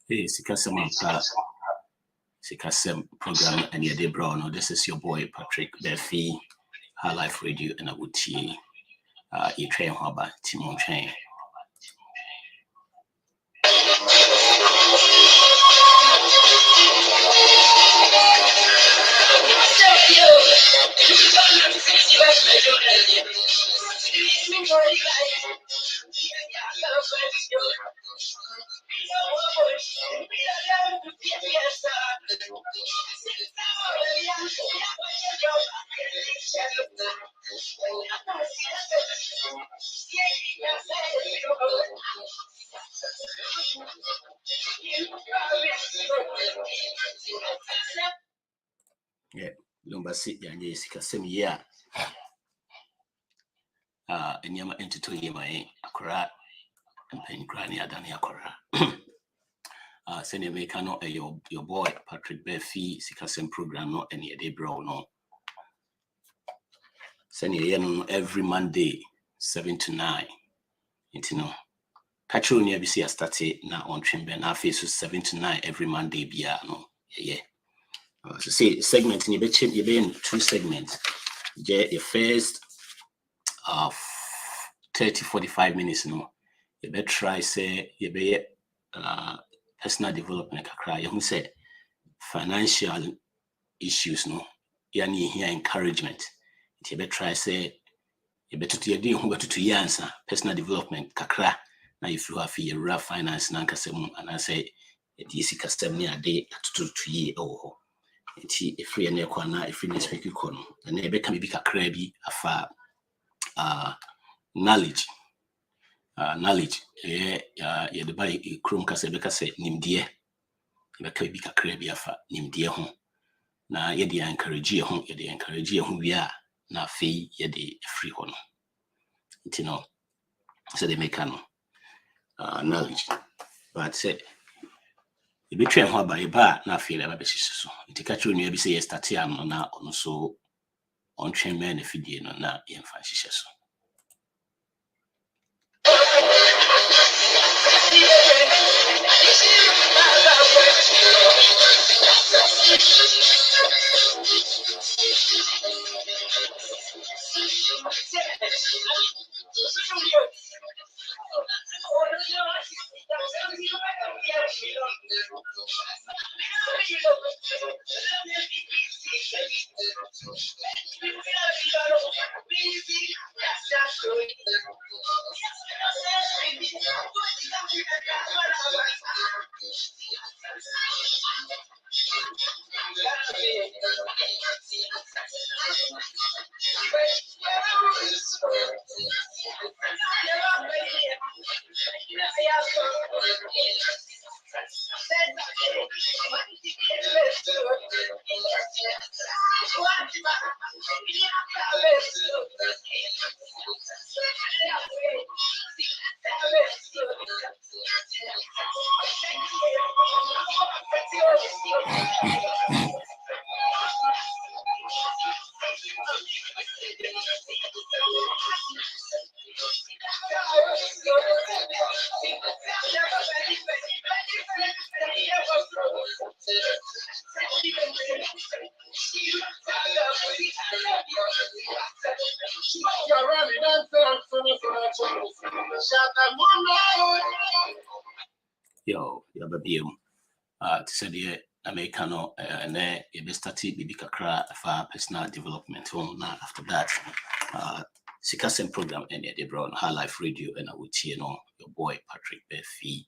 Hey, Sikasem program and your day, bro. This is your boy Patrikbarfi, High Life Radio, and I would see you train about Timon Train. Yeah, Lumba sit down, Sikasem, yeah. And Yama into Yama, Akora, and Penny Granny Adani Akora. Send your make your boy Patrikbarfi Sikasem program, not any day, bro, no. Send your every Monday, 7 to 9. You know. Catch near BC started now on Trimber and our face was 7 to 9 every Monday. No, yeah. So say segment in you be in 2 segments. Yeah, your first 30-45 minutes. No, you better try say you be personal development. You who say financial issues. No, you need here encouragement. You better try say you better to do who better to answer personal development. Kakra. Now if you have a rough finance and I say it is custom near day to ye or if we are near corner, if we speak you con, and never can be a crabby afar knowledge. Knowledge, the body crum casabeka say, Nim dear, if I be a crabby afar, Nim dear home. Now ye the encourage you home, ye the encourage you who we are, now fee ye the free one. You know, so they make knowledge, but say if you train how by a bar, now feel like so. It catch you near say start on now on so on train men if you did not in fancy so. Yo, baby, to say the Americano, and then you started Bibi Kakra for personal development. Now after that, Sikasem program and the Brown High Life Radio, and I would see your boy Patrikbarfi.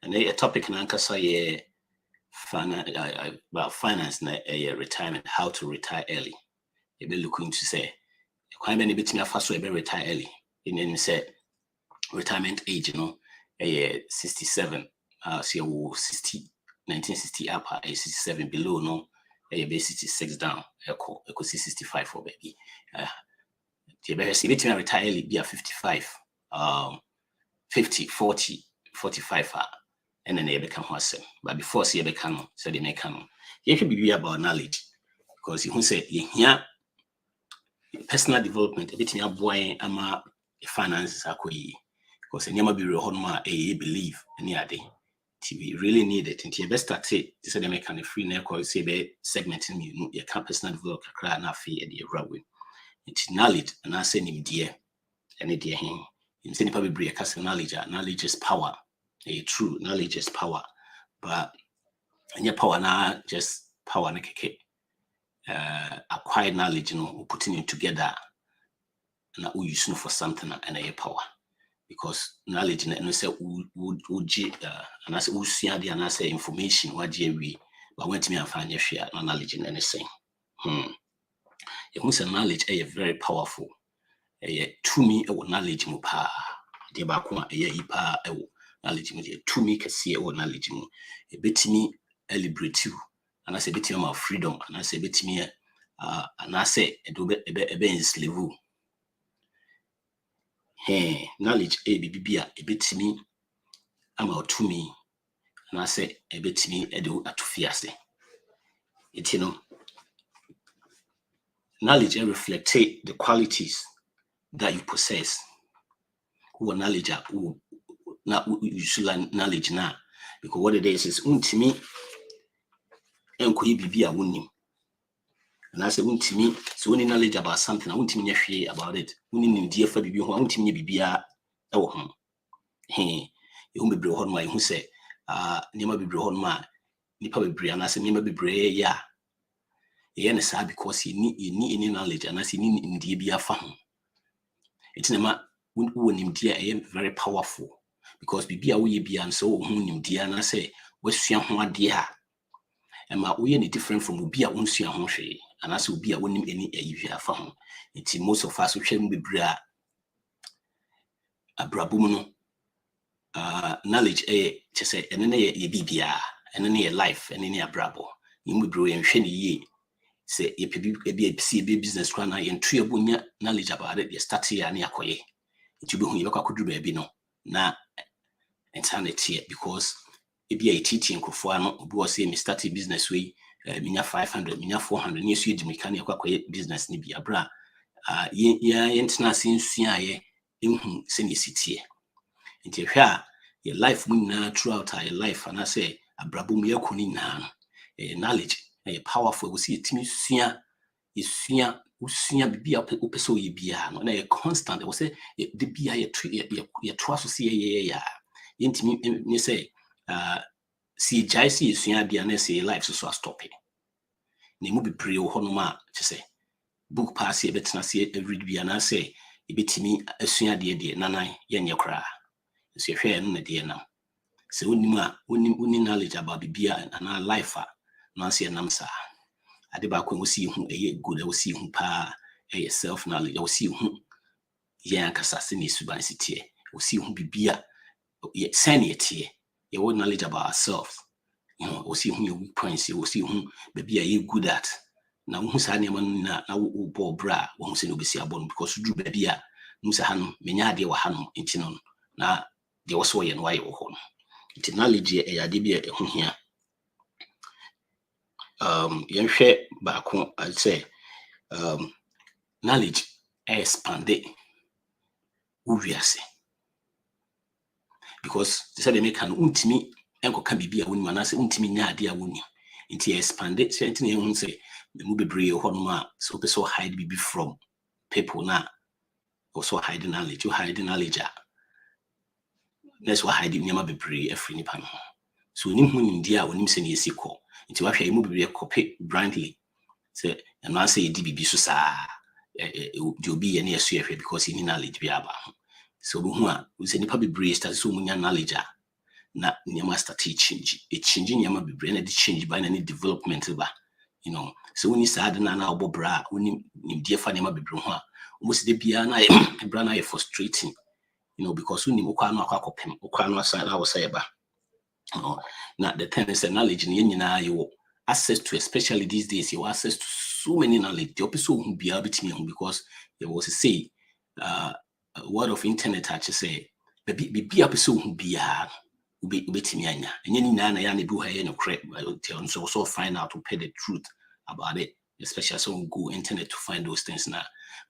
And a topic in Ankasa about finance and retirement, how to retire early. You be looking to say, quite many bits me fast way retire early. And then say retirement age, 67, 1960 up, 67 below, no, be 66 down, echo 65 for baby. You better see between retire early, be 55, 50, 40, 45, and then they become awesome. But before see become, so they make come. You should be about knowledge because you say, yeah, personal development a bit me aboy ama finances akoyi because anyama be real honma believe any ade we really need it until you best start it to say they make kind of free now call say be segmenting me you can't personal develop cry na fe e dey rawe it's knowledge and I say him dear and it dear him say nipa be break cast knowledge is power true knowledge is power but and your power na just power na keke acquired knowledge putting it together na we use for something and a power because knowledge and say would and I say we see and I say information what we but when to me and find your share knowledge in anything you say knowledge is very powerful to me knowledge mo pa de ba ko ipa knowledge mo to me kase knowledge mo e betimi liberate you and I say betimi my freedom and I say betimi and I say ebe enslave knowledge bibia e betimi ama to me and I say e betimi edo atofiase it knowledge reflects the qualities that you possess who knowledge who now you should learn knowledge now because what it is untimi enkoyi bibia wonim and I say untimi so any knowledge about something untimi nya hwe about it unim die fa bibi ho untimi nya bibia e wo ho you bebre ho no you say nipa bebre ho no nipa bebre and I say nipa bebre ya ne say because you need any knowledge and I say you need die bia fa ho it's na wonim die very powerful because bibia wo ye bia and so wonim die and I say wasua ho ade a ema wo ye different from bibia wonsua ho hwe and I say bibia wonim any ayihwe afa ho it's most of us hwe mu bebre abrabum no knowledge say ene na ye bibia ene na ye life ene na abrabo yimu bebre ye hwe ne ye say ye be business kwa na ye ntu ebunya knowledge about it ye start here na yakoye it be hu ye bakwaduru ba bi no na internet here because ebi a teaching nkofo ano obi wo say me start a business way minya 500 minya 400 ni so edimi kan yakwakoye business ni bi abra ye international nsua ye ehun se ne sitie nti hwa your life mun na throughout your life and I say abrabom ye koni na knowledge powerful we see etimi usua bibia opeso ye bia no na ye constant we say the bia ye trust see ye yentimi me say see jaisi usua bia na say life so stop it na mu bebre wo hono ma che say book pass ye betena say read bia na say e betimi asua de nanan ye nye kra so ye hwe no na de na se woni knowledge about bibia and life na say nam sa ade ba ko see hu good we see hu pa self knowledge we see hu ye ankasa se ne suban sitie we see hu bibia ye sanity ye want knowledge about ourselves we see hu your weak points we see hu bibia ye good at na hu sa ne man na wo bo bra wo hu se no be si abon because du bibia mu sa hanu menya ade wa hanu ntino na de wo so ye no waye wo ho no knowledge ye ade bia hu hia yenhwe baako I say knowledge expand uwiase because they say they make an untimi enko ka bibia woni manase untimi nya ade a woni nti expand say ntini ehun say me bebre ho no ma so person hide bibi from people na also hide knowledge you hide knowledge that's why hide nyama bebre afri nipa no so nim hu nim dia wonim se ne yesiko nti wa hwe mu bebre copy blindly say and I say di bibi so sa di obi ye na yeso ye hwe because he knowledge bi aba so we hu a we say nipa bebre start so munya knowledge na nyama start change nyama bebre na di change by na ni development ba so when you say na obobra woni nim die fa nyama bebre hu a almost de bia na bra na frustrating because woni mo kwa no akakopem kwa no asa na wo say ba now the thing is knowledge nyina you access to, especially these days you access to so many knowledge the episode who be able to because there was a say word of internet I just say be episode who be ubetimi anya enye ni na ya na bi ha ye no crap so find out to pay the truth about it especially so go internet to find those things now.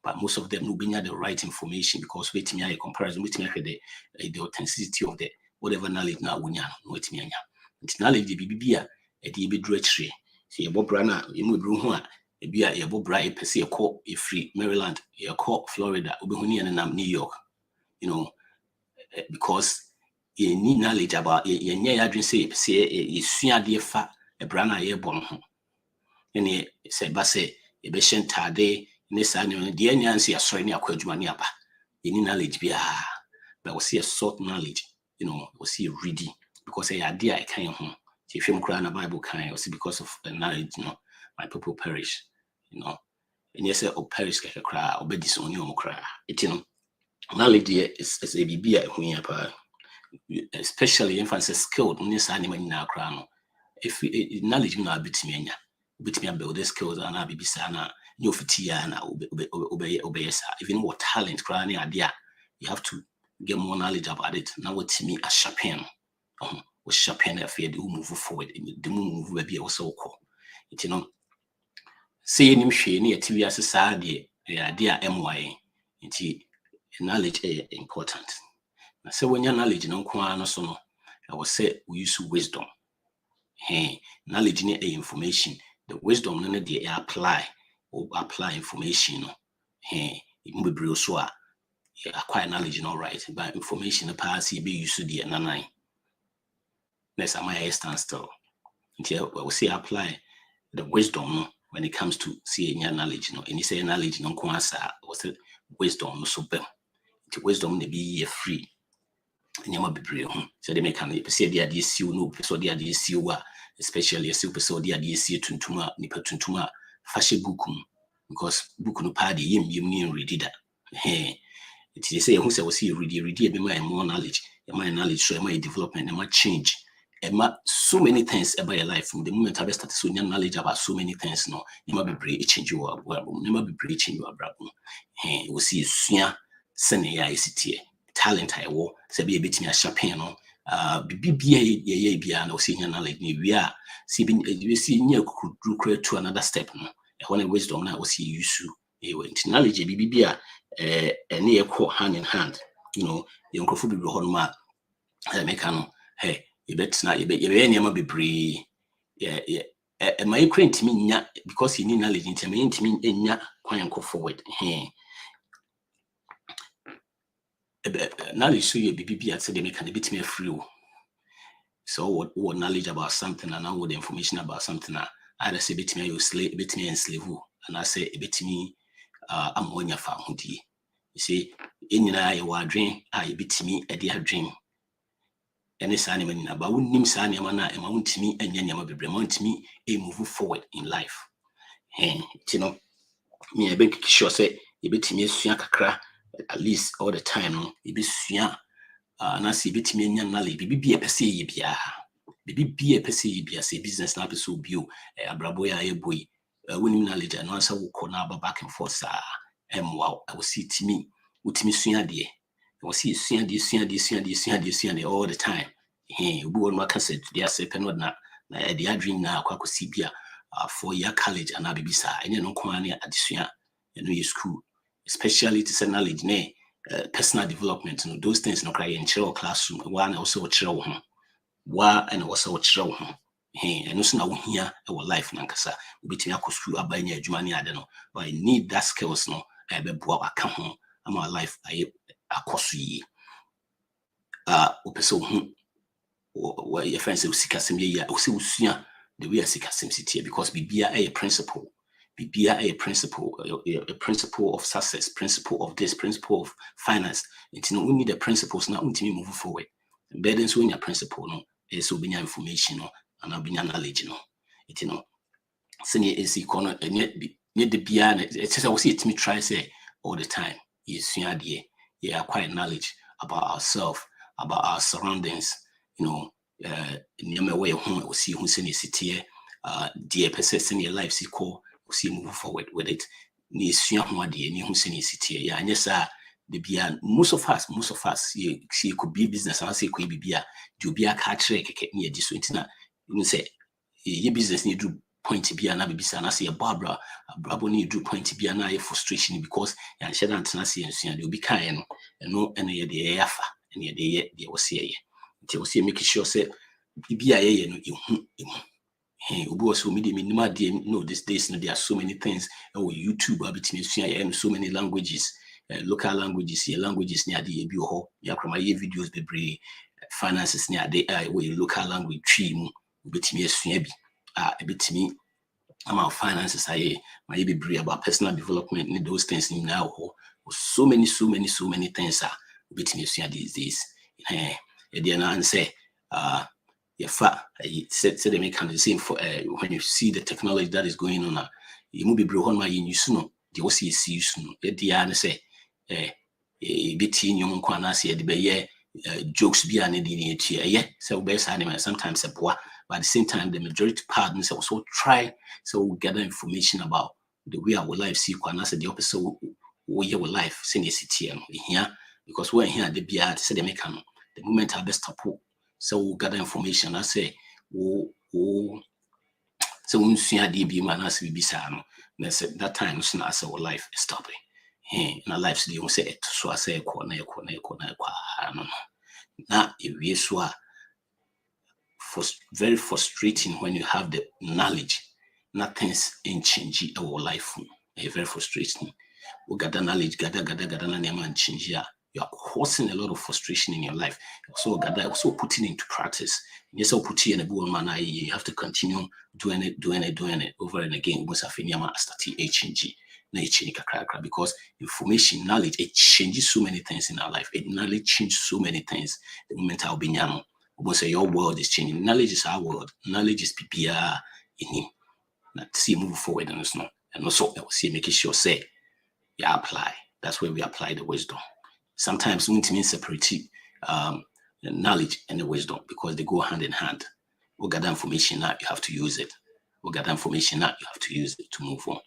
But most of them will be the right information because wait me a comparison with me the authenticity of the whatever knowledge now we know wait me anya. Knowledge the bibia e de be dro chire. See e bobra na e mu bru ho a e bia e bobra e pese e call e free Maryland, e call Florida, obehuni e nam New York. You know, because you need knowledge about ye adwin say you sua de fa e bra na ye bon ho. Ene say ba say e be hye ntade ne sa ne de anyanse asori ne akwadwuma ne aba. You need knowledge bia, but we see a sort knowledge, you know, we see reading because I idea I can home. If you cry in the Bible can see because of the knowledge, you know, my people perish, you know. And yes, or perish like a cry or be disown you cry. It you know, knowledge is a BB especially infants skilled in this animal in our crown. If knowledge not bit me build the skills and I'll be sana new fitiana obey even what talent crying idea you have to get more knowledge about it. Now what to me a sharpen was sharpen affair the move forward the move will be also call it you know say him she near TV as a society idea MY into knowledge important. Now say when your knowledge no kwa no so no I will say we use wisdom. Hey, knowledge need information. The wisdom no they apply information. No, hey, it will be so acquire knowledge, no right, but information the past be used to the nanai. Let's my stand still. Until we see apply the wisdom no, when it comes to seeing your knowledge, no, and you say knowledge no kwasa was it wisdom no so be. The wisdom they be free. Nyama bebree ho so they make an pese dia de siu no pese dia de siu a especially siu pese dia de siu tuntuma nipa tuntuma fashion book because book no pa de yim ni read that it is say who say we see read e be my more knowledge my knowledge so my development my change so many things about your life from the moment I started so knowledge about so many things no nyama bebree change you nyama bebree change you abrabo we see sua sene ya isitie talent I wo say be betimi a sharpen no bibia ye bia na see knowledge ni we are see be you see nya kukuru to another step no e ho wisdom na we see use knowledge bibia na ye ko hand in hand you know you nkofo bibia ho no ma make no hey you betina you be nyama bebree my current me nya because you need knowledge intimi nya kwan go forward knowledge so you be at they make a bit me free. So what knowledge about something and now what information about something either say bit me you slave bit me enslave and I say a bit me I'm on your farm. You see in your dream I bit me a dear dream. And this animal about nim sani mana amount me and yama be remount me a move forward in life. You know me a big sure say a bit me kakra at least all the time no e be sua na se betimi anya knowledge bibi e pese ye bia bibi e pese ye bia say business na pese obi o abrabo ya ye boy wonim knowledge no ansa wo ko na back and forth wow I will see timi utimi sua de I will see sua de all the time obi won maka say dia say penod na the adwin na akwa kosi bia 4-year college and bibi sa ene no ko ane adesua eno ye school especially to say knowledge personal development no those things no cry in chill classroom one also chill and also chill and also na here our life nankasa obetimi akosu abanya adwuma ne ade no but I need that skills no I be boa aka ho ama life akosu yi opeso what your friends say sikasem ye ya o se usua the way sikasem sitie because bibia a principle a principle of success, principle of this, principle of finance. It's not only the principles now to move forward. Burdens when your principle no is so being information no and I'll be knowledge no. It you know senior is economic and yet the beyond it's I will see it me try say all the time. Yes, yeah, quite knowledge about ourselves, about our surroundings, you know, near my way home, we'll see who's in the city, dear persist in your life, see call. See move forward with it. Ni sua ho ade ni hu se ni sitie ya anyesa de bia most of us see could be business and say could be bia do bia ka kire keke ni edi so ntina you say ye business ni do point be na bibisa na say Barbara brabo ni do point be na ye frustration because ya share that na say ensua de obi kan no eno ene ye de yafa ene ye de wo say ye nti wo say make sure say bibia ye no ehu obi was so media minima de no these days no there are so many things on YouTube abitimi sua ye so many languages local languages languages ni ade ye bi ho ya krama ye videos bebre finances ni ade we local language tree mu obitimi asua bi ebitimi about finances my be about personal development and those things now so many things are between you these days and say said they make the same for when you see the technology that is going on you move be bro on my you soon the OCC you soon and say between you kwana say the be jokes be an idiot so best anime sometimes a boy but at the same time the majority partners also try so we gather information about the way our life see kwana say the opposite we your life senior city here because we're here the be at say the make the moment I best support so we gather information I say so we see how be man as we be no that time so I say our life is stopping na life so you say so I say corner no na we so very frustrating when you have the knowledge nothing's in change our life very frustrating we gather knowledge gather na and change you are causing a lot of frustration in your life so also putting into practice yes I'll put you in a bull man you have to continue doing it over and again once I finish my start change because information knowledge it changes so many things in our life it knowledge changes so many things the moment I'll be nyano say your world is changing knowledge is our world knowledge is PPR in him now see move forward and it's not and also see making sure say you apply that's where we apply the wisdom sometimes we need to separate the knowledge and the wisdom because they go hand in hand. We gather information now, you have to use it. We gather information now, you have to use it to move on.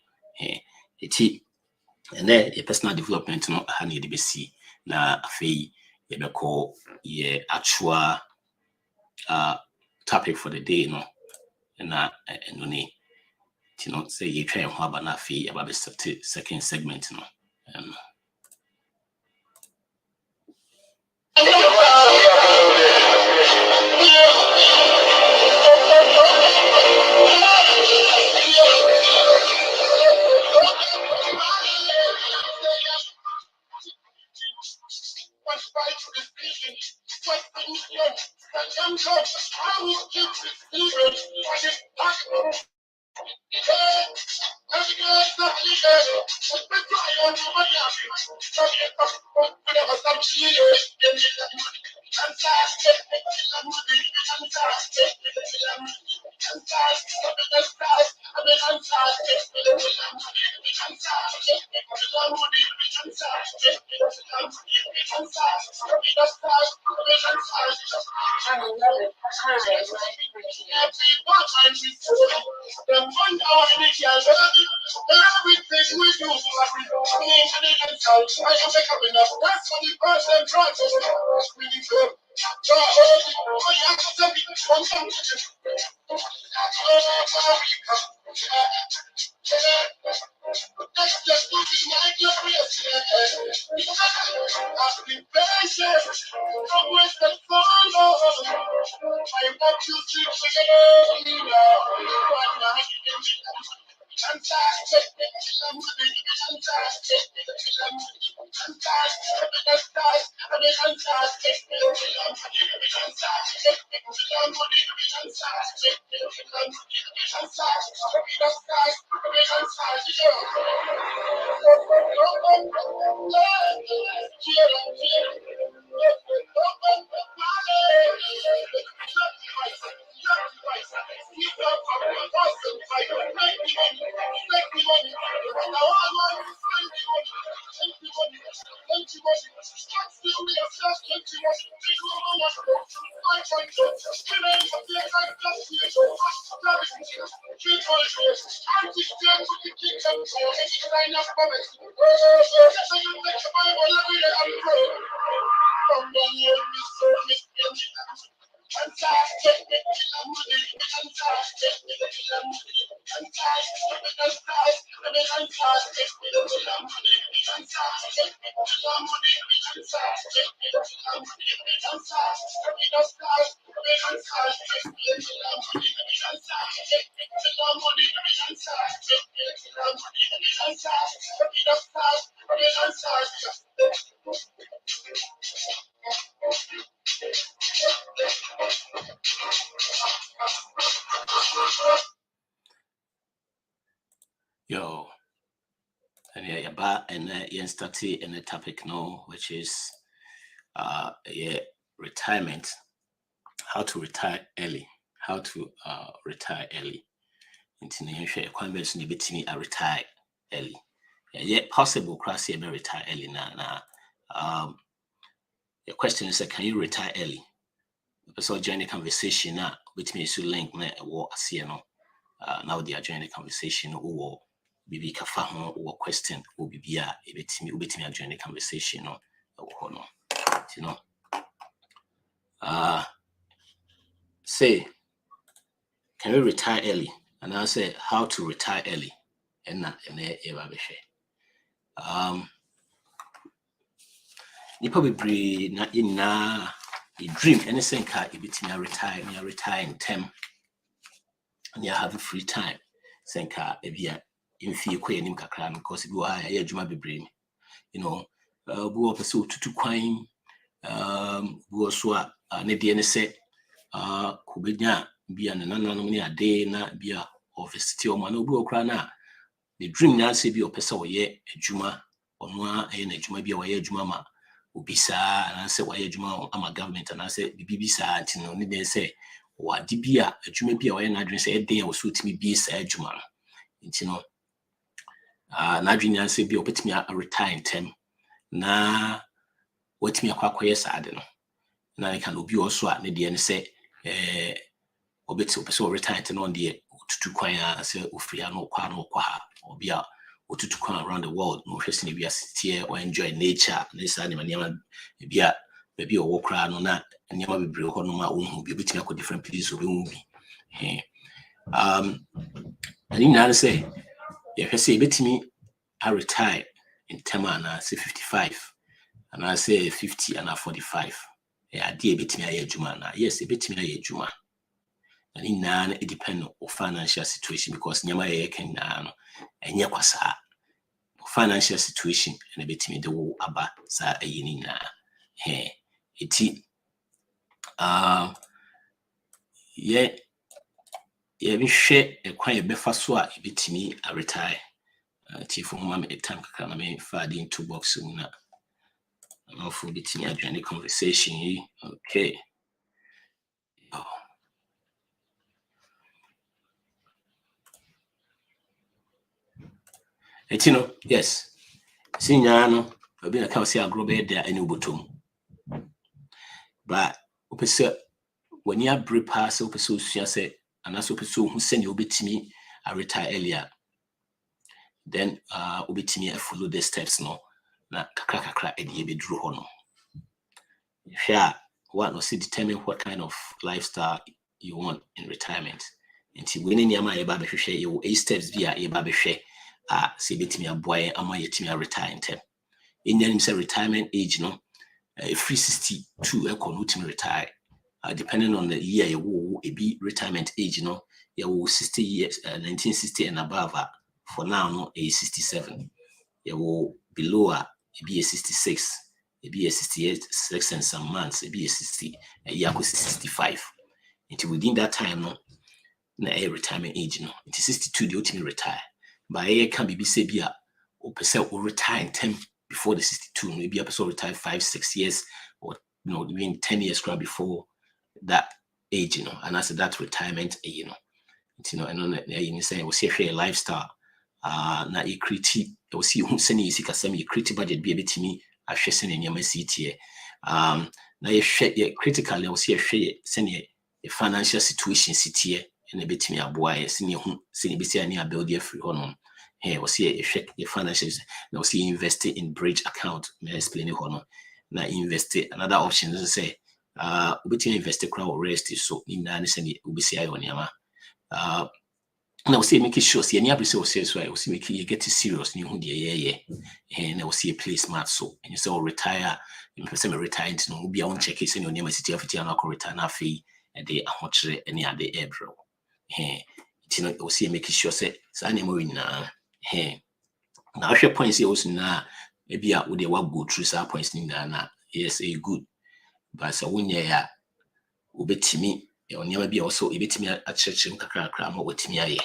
And then your personal development, no, I need to see na afi you call your actual topic for the day, no, and no need. You know, say you try and have an afi about the second segment, no. Yo, and yeah, about and started in the topic now, which is retirement, how to retire early, retire early. Into the share convention, you retire early. Yeah, possible class here, retire early now. The question is, can you retire early? So join the conversation now, which means you link me what I see now they are joining the conversation or maybe kafa ho or question or be a betimi join the conversation no you know say can we retire early, and I say how to retire early and you probably be not in a dream anything car you betimi retire in time and you have free time senka ebia imfie koyanim kakra because if you are here adwuma bebre bu opese otutu kwan bu so a ne de ne se kubenya bia na nananom ne ade na bia office ti o ma no bu okra na the dream na se bi opese woye adwuma ono a na adwuma bia woye adwuma ma obisa na se woye adwuma ama government na se bibisa antino ne de se wadi bia adwuma bia woye na adwene se eden wo so timi bi sa adwuma no ntino na adwene na se bia opetimi a retire in time na watimi akwakoye saade no na kan obi also a ne de ne se obeti opese retire no de tutu kwan a se ofria no kwa ha obi a otutu kwan around the world no hwese ne bia sitie or enjoy nature ne sa ne maniama bia baby o wokra no na niama bebre ho no ma ohun bi obetimi akọ different places obi hu bi ani na say ye hwese betimi a retire in term na say 55 and I say 50 and 45 yeah dey betimi aye adwuma na yes betimi aye adwuma and in na it depend on financial situation because nyama ye kan na no enye kwasa financial situation and betimi de wo aba sa aye ni na iti we share a kwan befa so a betimi a retire tifo mama me time kakra na me fa di into box na no for betimi a join the conversation okay etino yes sinya no obi na ka say agro be there any bottom but opese when you break pass opese osua say anaso opese hu se ne obetimi a retire earlier then obetimi follow the steps no na kakra edi be duru ho no hwea what no see determine what kind of lifestyle you want in retirement until when any ama ye ba be hwehwe you 8 steps via ye ba be hwe say betimi aboy ama yetimi a retire in time in them say retirement age no free 62 econo retire depending on the year you will be retirement age you will 60 years 1960 and above for now no a 67 you will below be a 66 it be a 68 6 and some months it be a 60 a year 65 until within that time no na a retirement age no it is 62 the ultimate retire but a can be say be a or percent will retire in 10 before the 62 maybe a person retire 5-6 years or even 10 years before that age and I said that retirement and you say we see a lifestyle na you create we see who send you sikasem you create budget be a bit me a hwese ne nyama sitie na you share critically we see a send a financial situation sitie and a bit me aboa send you send be say any build your free hono we see a financial now see invest in bridge account may explain it hono na invest another option is say Ubeti invest crowd rest so in na send ubesi ayo niama. Now we see make sure see any abisi say so I see make you get serious ni hu de ye and we see play smart so and you say retire you person retire into no be a won check say no niama city afiti na ko retire na fee and they ahochre any ade ebro you know we see make sure say sa niama we na na hwe points here also na e bia we dey go through sa points ni na yes a good but so wonye ya obetimi onyama bia also ebetimi a church kakra ma wetimi aye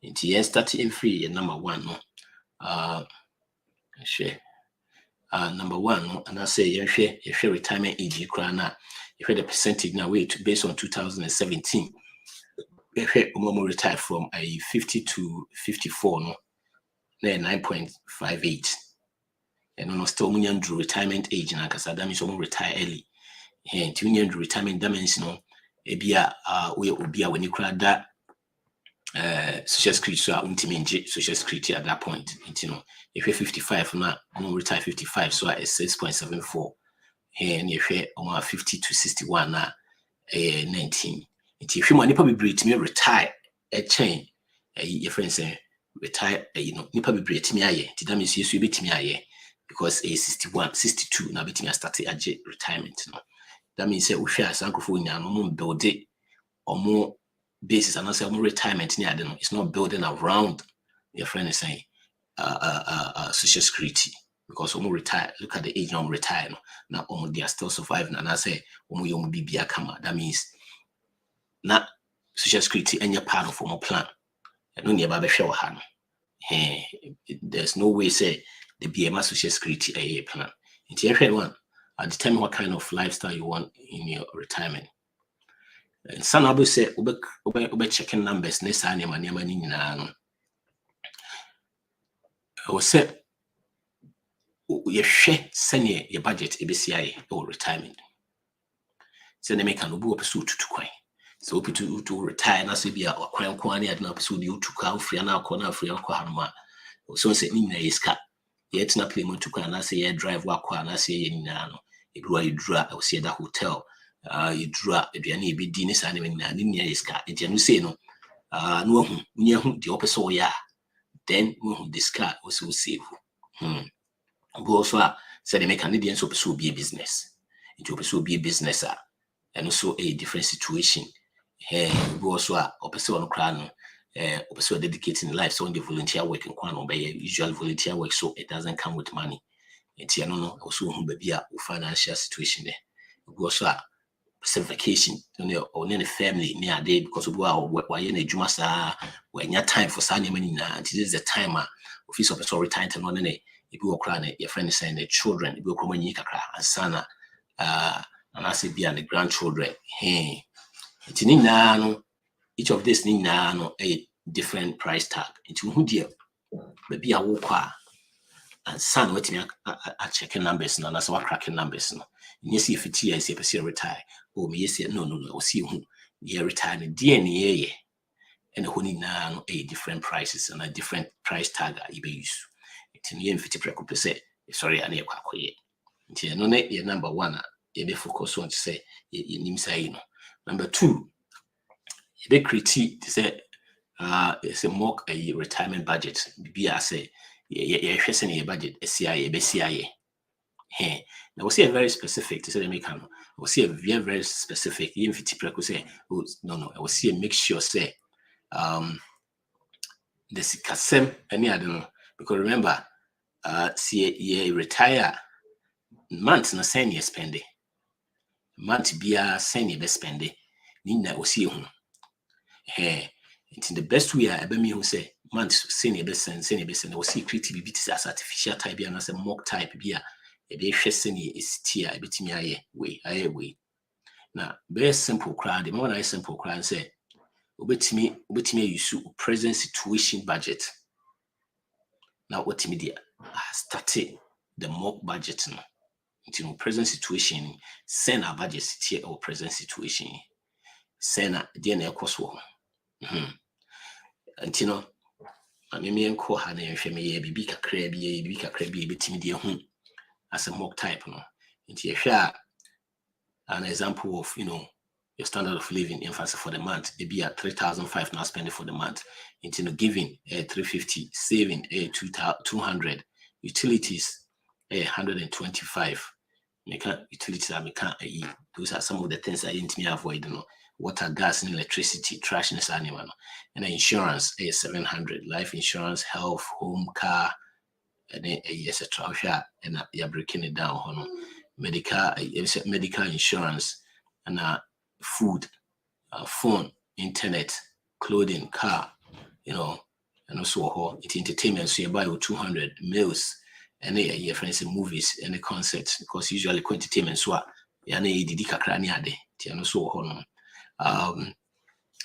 nti yes starting free number 1 no share number 1 no and I say you share retirement age kra na you the percentage now wait based on 2017 if you retire from a 50 to 54 no 9.58 and no still munyan do retirement age na kasa that means you retire early and munyan do retirement that means no ebia we obia when you kra that social security so untiminji social security at that point you know if you're 55 now I'm retire 55 so at 6.74 and if you're 50 to 61 now 19 if you money probably breed me retire a chain your friends say retire you know you probably breed me aye that means you beat me aye because a 61 62 now beating a start a retirement no that means say we share sanko for no build it or more basis and I say more retirement near them. It's not building around your friend is saying social security because when retire, look at the age now retire now they are still surviving and I say you be kama that means not social security and your part of formal plan and no nearby show hand. There's no way say the BMA social security a plan. It's every one determine what kind of lifestyle you want in your retirement. And some people say ube checking numbers ne sa niema ni nyina no o say you hwe sene your budget ebesi aye or retirement so they make an obu opesu tutu kwan so opetu to retire na so bia kwan kwan ne adna opesu de utuka ofria na akọ na afria akọ hanoma so say ni nyina iska yet na play motu kwan na say ye drive wakọ na say ye nyina no edura edura o say that hotel you draw aduane e be di ne sa ne nyina ne nya iska enti anu say no no hu nya hu de opeso ya then we hu this car also save but also say they make Canadians opeso be a business into opeso be a business and also a different situation we also opeso on cran no opeso dedicating life so on the volunteer work in kwan by usual volunteer work so it doesn't come with money enti anu no also hu be a financial situation there we also some vacation or any family near day because of why in a jumasa when your time for Sunday morning this is the time office of sorry time to money if you cry your friend is saying the children if you come in kakra and sana and I say be and the grandchildren it's no each of this no a different price tag into who dear maybe I walk and son waiting at checking numbers and that's what cracking numbers no yes if it is a person retire or me yes no see who you retire DNA and who now a different prices and a different price tag you be use it in 50 say sorry I never quite yet no net number 1 you be focus on to say you say number 2 you be critique to say it's a mock a retirement budget be I say yeah budget CIA now we see a very specific to say they make we see a very specific even if it's say no I will see a make sure say the sikasem any I don't know because remember see you retire month no send you spend it month be a send you spend it nina we see who it's in the best way I me who say month send you send we see creative bit as artificial type and as a mock type be a be hwesene estia ebetimi aye we na very simple crowd the more simple crowd say obetimi use present situation budget now what media started the mock budget no into present situation send our budget here or present situation send the na ekoso antino ameme enko ha na ehwe me ye bibi kakra bi ebetimi de hu as a mock type no nti ehwe a an example of, your standard of living emphasis for the month, it be at 3,500 now spending for the month. Into giving 350, saving 200, utilities 125. Utilities those are some of the things I didn't avoid. Water, gas, and electricity, trash, and animal. And insurance 700, life insurance, health, home, car, and etc. And you're breaking it down. Medical insurance, and food, phone, internet, clothing, car, and also entertainment. So you buy 200 meals, and your friends movies and the concerts, because usually entertainment so didi kakra ni ade ti no so ho no.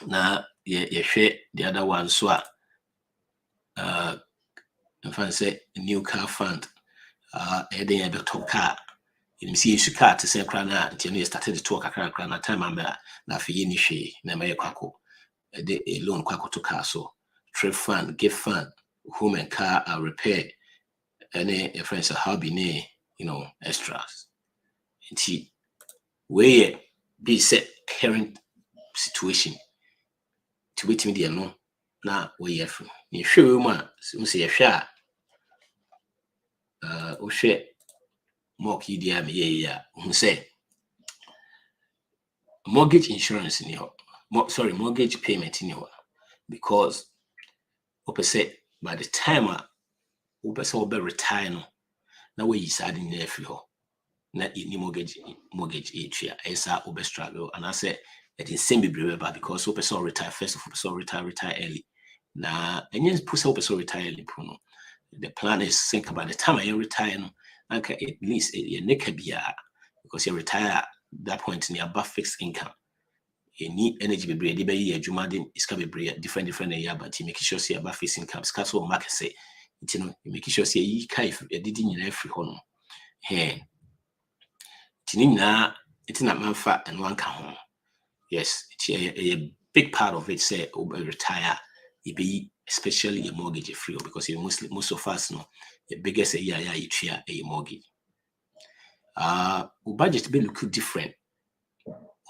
Na ye the other one so in fact say new car fund, then you better car. You see you car to say krana until you started to talk kakra na time na fi ni hwe na me kwako the loan kwako to car. So trade fund, gift fund, home and car repair, any friends hobby ne extras. Nti where be set current situation to wait me there no na we yef ni hwe mu a say ye hwe a o hwe mock dia me ye ya hu say mortgage insurance ni ho mortgage payment ni ho, because say by the time say we retire no na we sad in there free ho na any mortgage area esa we struggle, and I say it is same be because we retire first of all, retire early. Na enye pusa we retire early no. The plan is think about the time I retire no, at least a nekabia, because you retire that point in your above fixed income. You need energy be ready by year jumadin is can be different year, but you make sure see above fixed income. Scasso market say you make sure see you kaif a didn't in every home. Hey. Tinina it's not manfa and one can home. Yes, it's a big part of it. Say retire, it be especially a mortgage free, because you most of us know the biggest year each year a mortgage. Budget be look different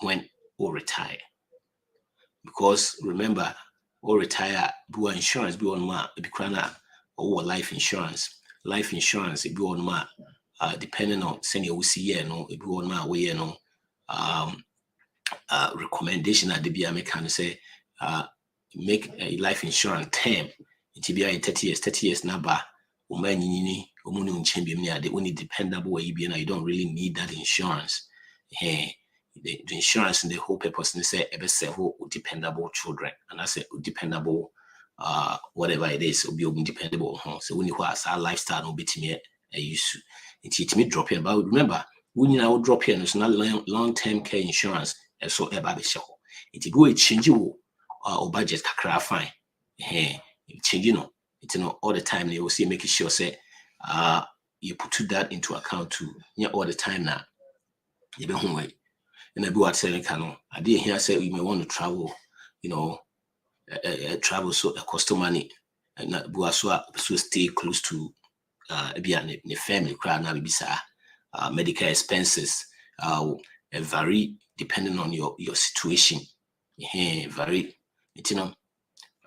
when we retire, because remember or retire do insurance be on ma be crana or life insurance. Life insurance be on ma depending on senior we see no it be on ma way recommendation at the BMA say make a life insurance term it be in 30 years number the only dependable way you don't really need that insurance. The insurance and the whole purpose and say ever say dependable children, and I say dependable whatever it is will be dependable. So when you has our lifestyle will be to me a use it me drop here, but remember when you now drop here, it's not long-term care insurance and so ever be show it go a change you or budget kakra fine. Change it's all the time they will see making sure say you put that into account too all the time now you be home way. And I be what saying I did hear say you may want to travel, travel so it cost money, and that so stay close to the family crowd now be medical expenses vary depending on your situation. Vary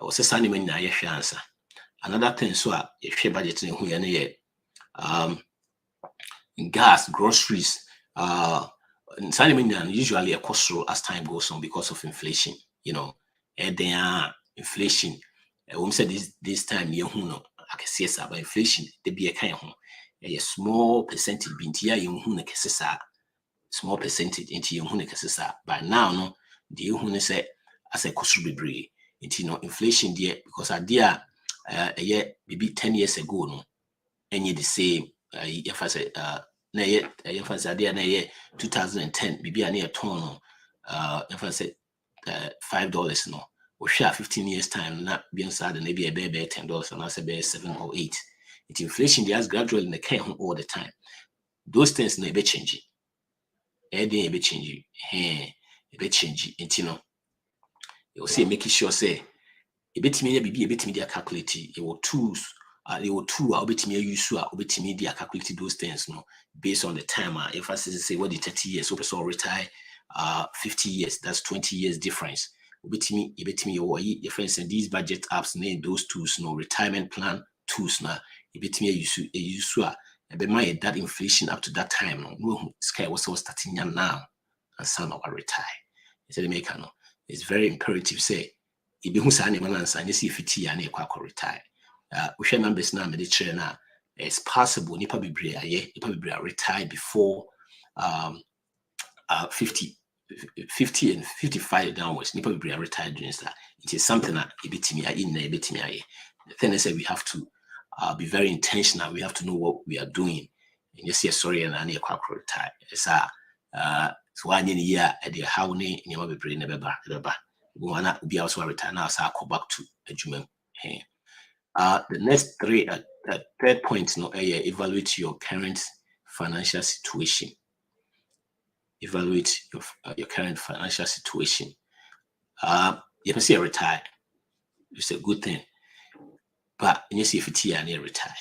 I was a sunny man answer. Another thing so if you budget in gas, groceries, usually a cost as time goes on because of inflation, inflation. We said this time I can see about inflation, there be a kind of a small percentage small percentage into your by now no the say as a cost be inflation there, because idea maybe 10 years ago no any the same if I say na if I say 2010 maybe a near ton if I say $5 no we share 15 years time not being sad and maybe a baby $10 and I say 7 or 8. It's inflation they has gradually in the care all the time. Those things never change. Everything be change. Be change. You see making sure say a bit me be a bit media calculate it will tools They were two, I'll be to me, you sure, I'll be to me, they are calculating those things, based on the time. If I say, what the 30 years, so retire, 50 years, that's 20 years difference. Bet me, or your friends and these budget apps, name those tools, retirement plan tools, now, bet me, you sure, that inflation up to that time, no, sky was starting now, and son of a retire. It's very imperative, say, if you say, and you see if it's and you retire. We share numbers now, Mediterranean. It's possible nipa be retire before 50 and 55 downwards. Nipa be retired during that. It is something that the thing is that we have to be very intentional. We have to know what we are doing. And you see, sorry, and I need to retire. So I need year at the how ne you be brain never. We wanna be also retire now, so I go back to a Juma. The next third point, evaluate your current financial situation. Evaluate your current financial situation. You can see a retire. It's a good thing. But you see if it's here and you retire.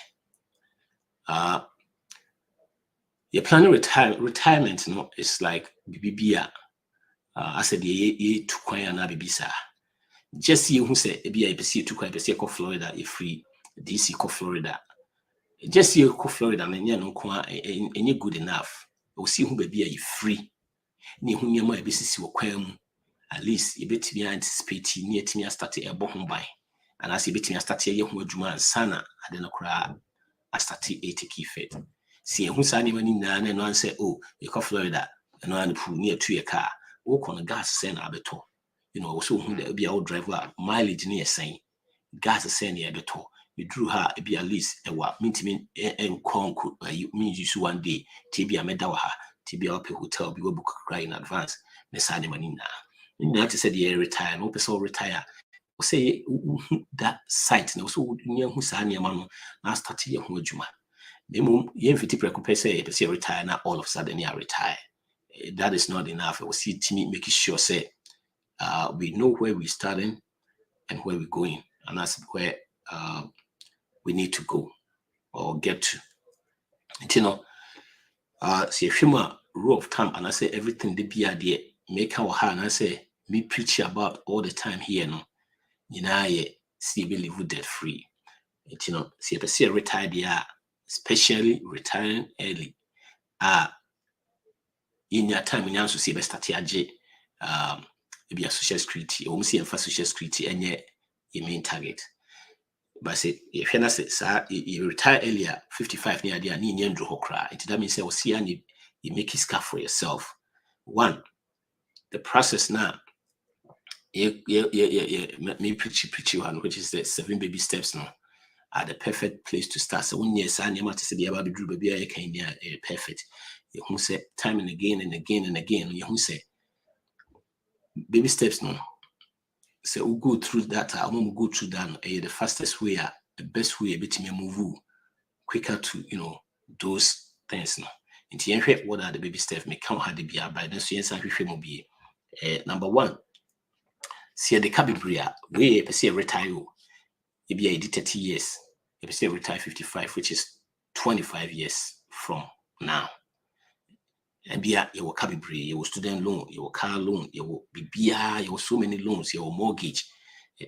You're planning retirement, it's like BBA. I said ye to kwaya na bibisa. Just see who say a PC to kwaya Florida if free DC ko Florida. Just see ko Florida and no kwa any good enough. We'll see who be a free. Ni who near my business will kwam. At least you bet me anticipate near to me start a bohom by. And as you bet me start a young Juma sana, I don't know I started 80 key fit. See who's anyone and one say, oh, you call Florida and one pull near to your car. Walk on a gas send abeto. So who there be our driver mileage near saying gas send near abeto. You drew her be at least a what mean and conquer you mean you one day TB a medawa TB up a hotel be book cry in advance. The Sunday money now. You said the retire, no person retire. Say that site no so near who's any man now start your home juma. The mum yen 50% say retire now all of a sudden you retire. That is not enough. We see Timmy making sure say we know where we're starting and where we're going, and that's where we need to go or get to. See a few more rule of thumb, and I say everything the be idea make our hand. I say me preach about all the time here, see we live debt free. See a retired especially retiring early. In your time, we also see best start maybe a social security, or see social security, and yet your main target. But say if you retire earlier, 55 near the Indian Johokra, that means I see and you make it scarf for yourself. One, the process now. Me preachy one, which is the 7 baby steps now, are the perfect place to start. So when you say you might say the about the baby, I can perfect. You who say time and again and again and again. You who say baby steps now. So we'll go through that. I won't go through that. The fastest way, the best way, a bit me move quicker to those things now. In the end, what are the baby steps? Me count how they be by then. So yes, I will be number one. See the cabibria way a retire. It be a 30 years. If you retire 55, which is 25 years from now. And be a your cabibri, your student loan, your car loan, your BBI, your so many loans, your mortgage.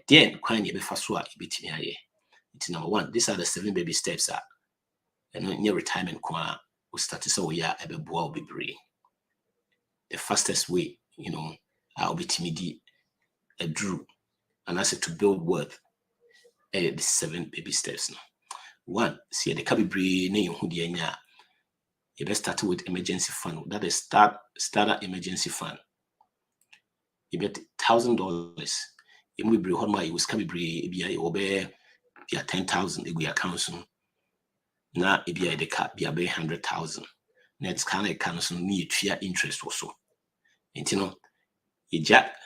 Then quite a bit faster, it's number one. These are the 7 baby steps. And in your retirement, we start to say, oh, yeah, will be brave. The fastest way, I'll be timid, drew, and I said to build wealth. The 7 baby steps. One, see the cabibri name who the you best start with emergency fund. That is starter emergency fund. You bet $1,000. You will be home. You was cabibri. Be obey. Be 10,000. If we are council. Now if you the cap be 100,000. Next kind of council need fear interest also. And you jack.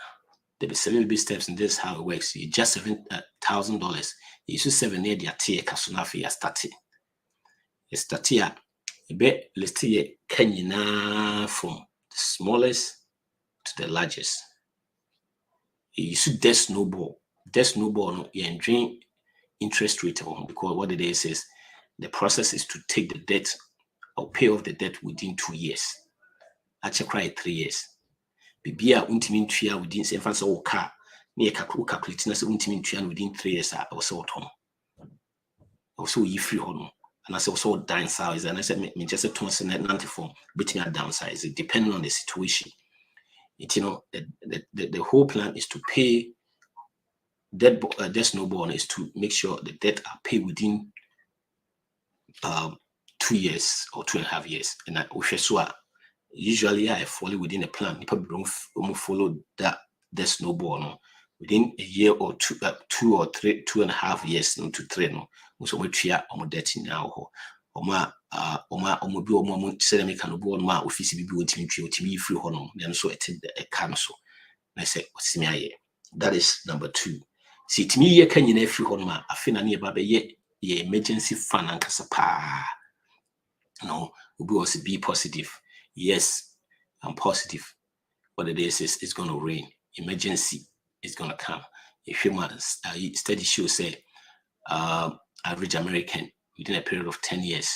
There be 7 baby steps, and this is how it works. You just $7,000. You should 7 near the tier casunafi ya starting. You start here. You bet let's see Kenya from the smallest to the largest. You should snowball. No, you dream interest rate, because what it is the process is to take the debt or pay off the debt within 2 years. Actually, cry 3 years. Bibia untimi ntua within say fancy o car na calculate na say untimi ntua within 3 years I was so ton. Also you free hono. And I say also downsize, and I said me just a ton say 94 betting at downsize. It depending on the situation. It, you know, the whole plan is to pay debt snowball is to make sure the debt are paid within 2 years or 2.5 years. And I usually I follow within a plan. People don't follow that snowball no. Within a year or 2 or 3, 2.5 years no, to 3 no. So we try on debt now. Oma bi omo say them can bo on ma office bi won't me free hono. Then so it a cancel. I say what's me aye. That is number 2. See to me ye can you free hono ma afina na ba ye emergency fund and kasapa. No, we also be positive. Yes, I'm positive. What it is it's going to rain. Emergency is going to come. If humans study show say average American within a period of 10 years,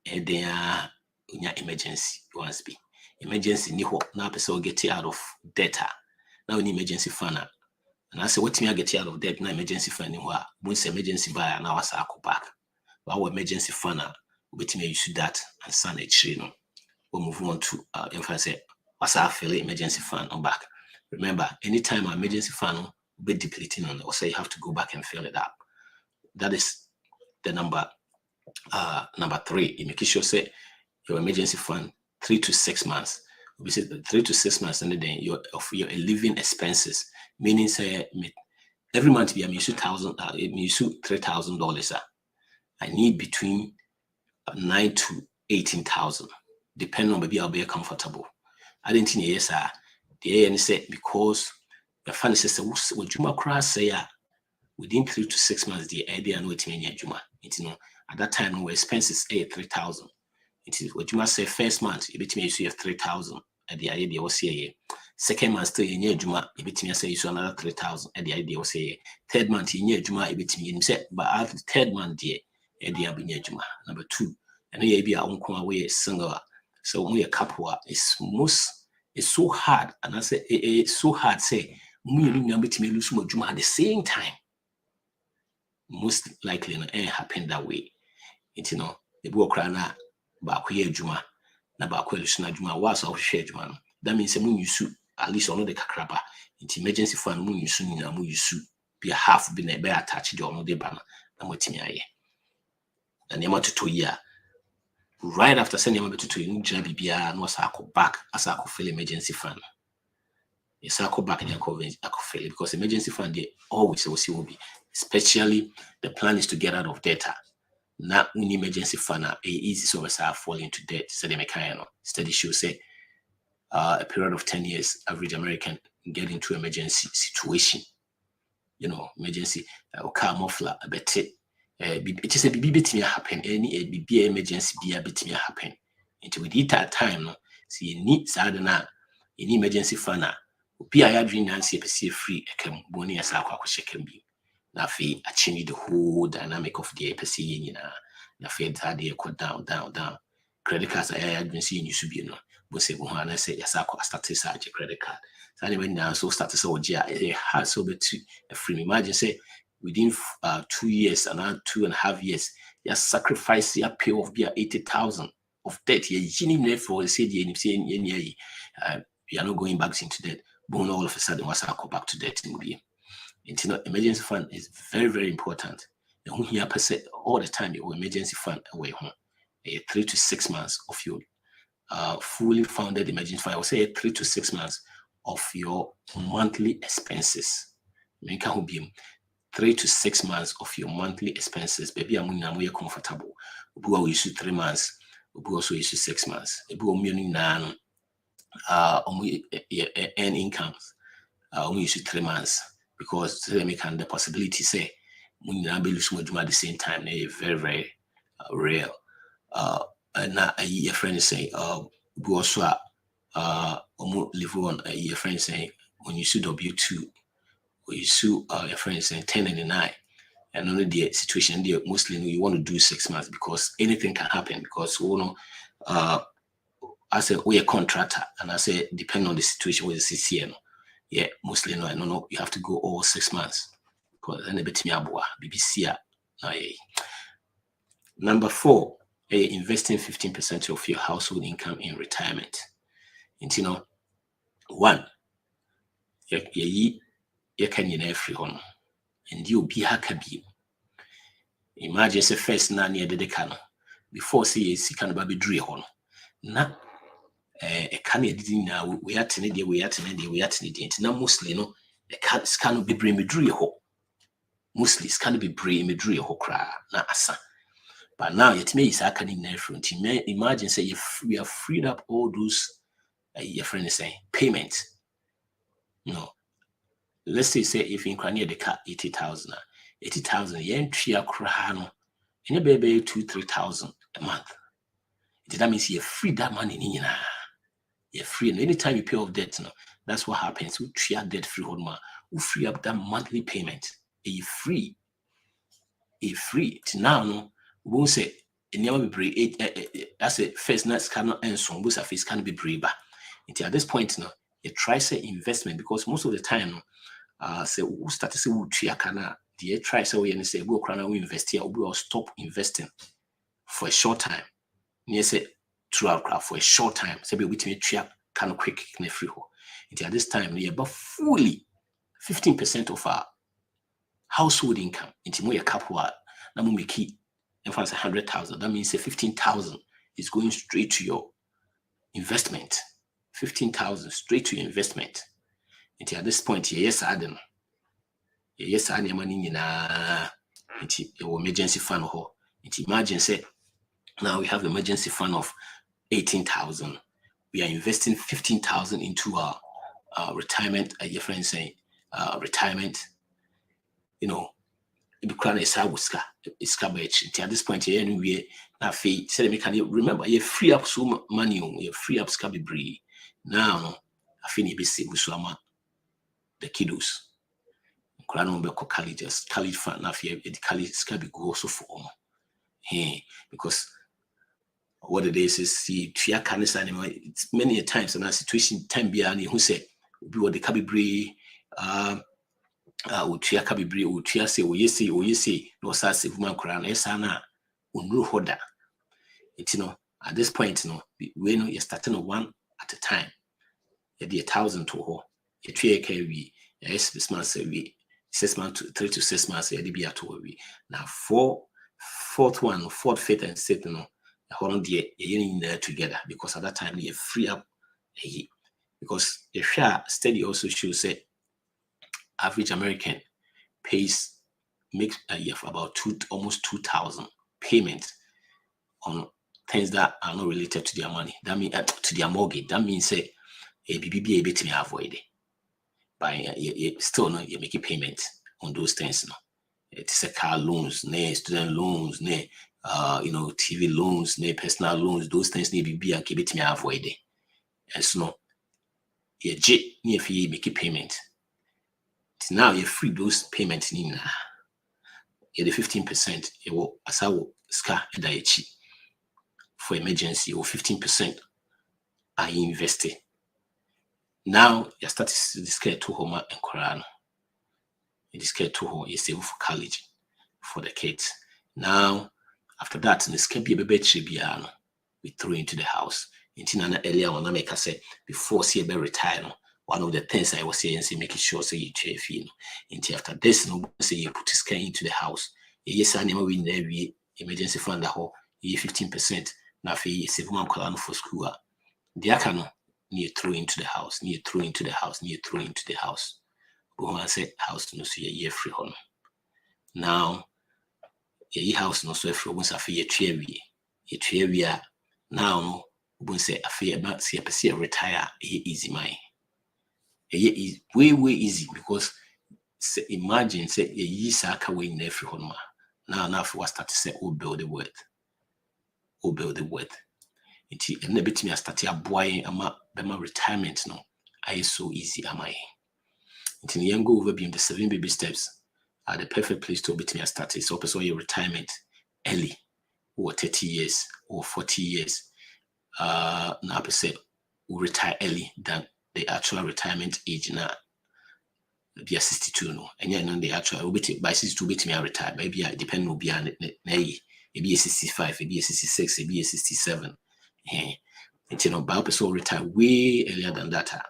they are in emergency once be emergency ni ho now person get out of debt. Now in emergency fund. And I say what me I get out of debt now emergency fund ni ho. Once emergency buy now I go back. But our emergency fund which may use that and send it, you know. We'll move on to emphasize what's our emergency fund on back. Remember, anytime our emergency fund will be depleting on, or say you have to go back and fill it up. That is the number 3. You make sure say your emergency fund 3 to 6 months. We say 3 to 6 months, and then your living expenses, meaning say every month we use $3,000. I need between 9 to 18,000, depending on maybe I'll be comfortable. I didn't think yes, the AN said because the fund says what Juma cross say within 3 to 6 months, the idea and waiting in Juma. It's you know at that time our expenses 3,000. It is what Juma say first month, you between you have 3,000 at the idea was here. Second month still in Juma, you between say you another 3,000 at the idea was here. Third month in Juma, you between you say, but after third month, dear. Number 2, and maybe I won't come away single. So only a couple is so hard, and I say it's so hard. Say we number to me lose more juma at the same time. Most likely, it happen that way. It's you know the book rana back here juma, na back where lose na juma was our share juma. That means a moon you sue at least on the kakraba. It's emergency fund moon you soon na moon you sue be a half been a bear attached or no de banner. And what me and the amount to 2 years. Right after sending him to you, JBBR and was back as I could fill emergency fund. Yes, I back in your fail because emergency fund they always will be, especially the plan is to get out of debt. Not when emergency fund easy so as I fall into debt. So they make study show say a period of 10 years, average American get into emergency situation. You know, emergency car muffler a bit. It is a bit me happen. Any BB emergency be a bit me happen. Into with it at time, no. See, you need sadana in emergency fund. Be I dream Nancy free a can boni as I can be. Now, fee, I change the whole dynamic of the APC, you know. Now, fee, that they cut down. Credit cards I had been seeing you should be, no. But say, I say, yes, I started such a credit card. So anyway, now, so started so, yeah, it has so bit a free. Imagine, say, within 2 years and 2.5 years, you sacrifice your pay of be 80,000 of debt. You for you are not going back into debt. But all of a sudden, once I go back to debt in be. Emergency fund is very, very important. And when you percent all the time, your emergency fund away home. 3 to 6 months of your fully funded emergency fund. I would say 3 to 6 months of your monthly expenses. Make a 3 to 6 months of your monthly expenses. Baby, I'm more comfortable. We will use 3 months. We also use 6 months. We will earn incomes. We use 3 months because they make the possibility say when you be losing at the same time. They very, very real. And now a friend say, we also live on a friend saying when you see W2. You sue your friends saying 1099 and only the situation there mostly you want to do 6 months because anything can happen because as a contractor and I say depending on the situation with the CCN, yeah, mostly no, you have to go all 6 months because then a bit me abua BBC. Number 4, investing 15% of your household income in retirement. And one, you can you free home and you'll be happy. Imagine say first na near the can before say can be dream home. Na can you now we are tiny we are now mostly the can be bring me dream home. Mostly can be bring me dream home na asa. But now it may is happening in front. Imagine say if we have freed up all those your friend is saying payments. Let's say if in Krania the car 80,000, 80,000 yen tria krano, and you baby 2,000-3,000 a month. That means you free that money. You're free, and anytime you pay off debt, that's what happens. We treat debt free hold man. We free up that monthly payment. You free. Now we won't say it never be brave. That's it. First night cannot end so most of it can be brave. At this point you try say investment because most of the time say we start to say we try say we say go we invest here or stop investing for a short time. Near say throughout for a short time. Say we me kind of quick in free hole. At this time we about fully 15% of our household income. Into more a couple na mo make in France 100,000. That means 15,000 is going straight to your investment. 15,000 straight to your investment. And at this point, yes, I don't. Yes, I money into your emergency fund. Imagine say now we have emergency fund of 18,000. We are investing 15,000 into our retirement. Your friend saying retirement. It become a sabuska. It's cabbage. At this point, anyway, na fee. Say me can you remember you free up some money. You free up scabby bree. Now, I feel you be see the kiddos. Kurano be college fan na fee the college scabby go also for because what it is see tria canisa anyway. It's many a times in a situation time be who say be what the cabby bree utria kabibri utria say we say no sa se woman kura na esa na onru hoda at this point we know you're starting on one at a time you dey 1,000 to ho you tria ka we yes this month say we 6 months to 3 to 6 months you dey be at we now fourth, fifth and sixth hold the in there together because at that time you free up because the share study also shows say average American makes a year for about almost 2,000 payments on things that are not related to their money. That means to their mortgage. That means say a BBB able to avoid it. By still you make a payment on those things. It's a car loans, student loans, TV loans, personal loans. Those things need to be and keep it me avoid it. And so if you make a payment. Now you free those payments in the 15%. You will as I will scar for emergency or 15% I invested. Now you start to discard to home and Quran. You discard to home, you save for college for the kids. Now after that, in the scare be a baby we throw into the house. In earlier on, I make us say before see a retire. One of the things I was saying, say making sure say you chair fee. Until after this, say you put his car into the house. Yes, I never win every emergency fund the whole 15%. Now fee save one column for school. The account near throw into the house, near throw into the house. But when I say house no see a year free home. Now a house no so free once I fee a chair we are now when say I fee about see a retire easy my. Is way easy because imagine say a year away in every home. Now for what start to say build the worth. It and bit me start a boy ama retirement I so easy am I. It in young go over being the 7 baby steps. the perfect place to be start is also your retirement early, or 30 years or 40 years. Now per se will retire early than the actual retirement age now. Be 62 no, and yet the actual will be by 62 bit me retire, maybe I depend will be maybe 65, maybe 66, maybe 67. And you know, by person retire way earlier than that.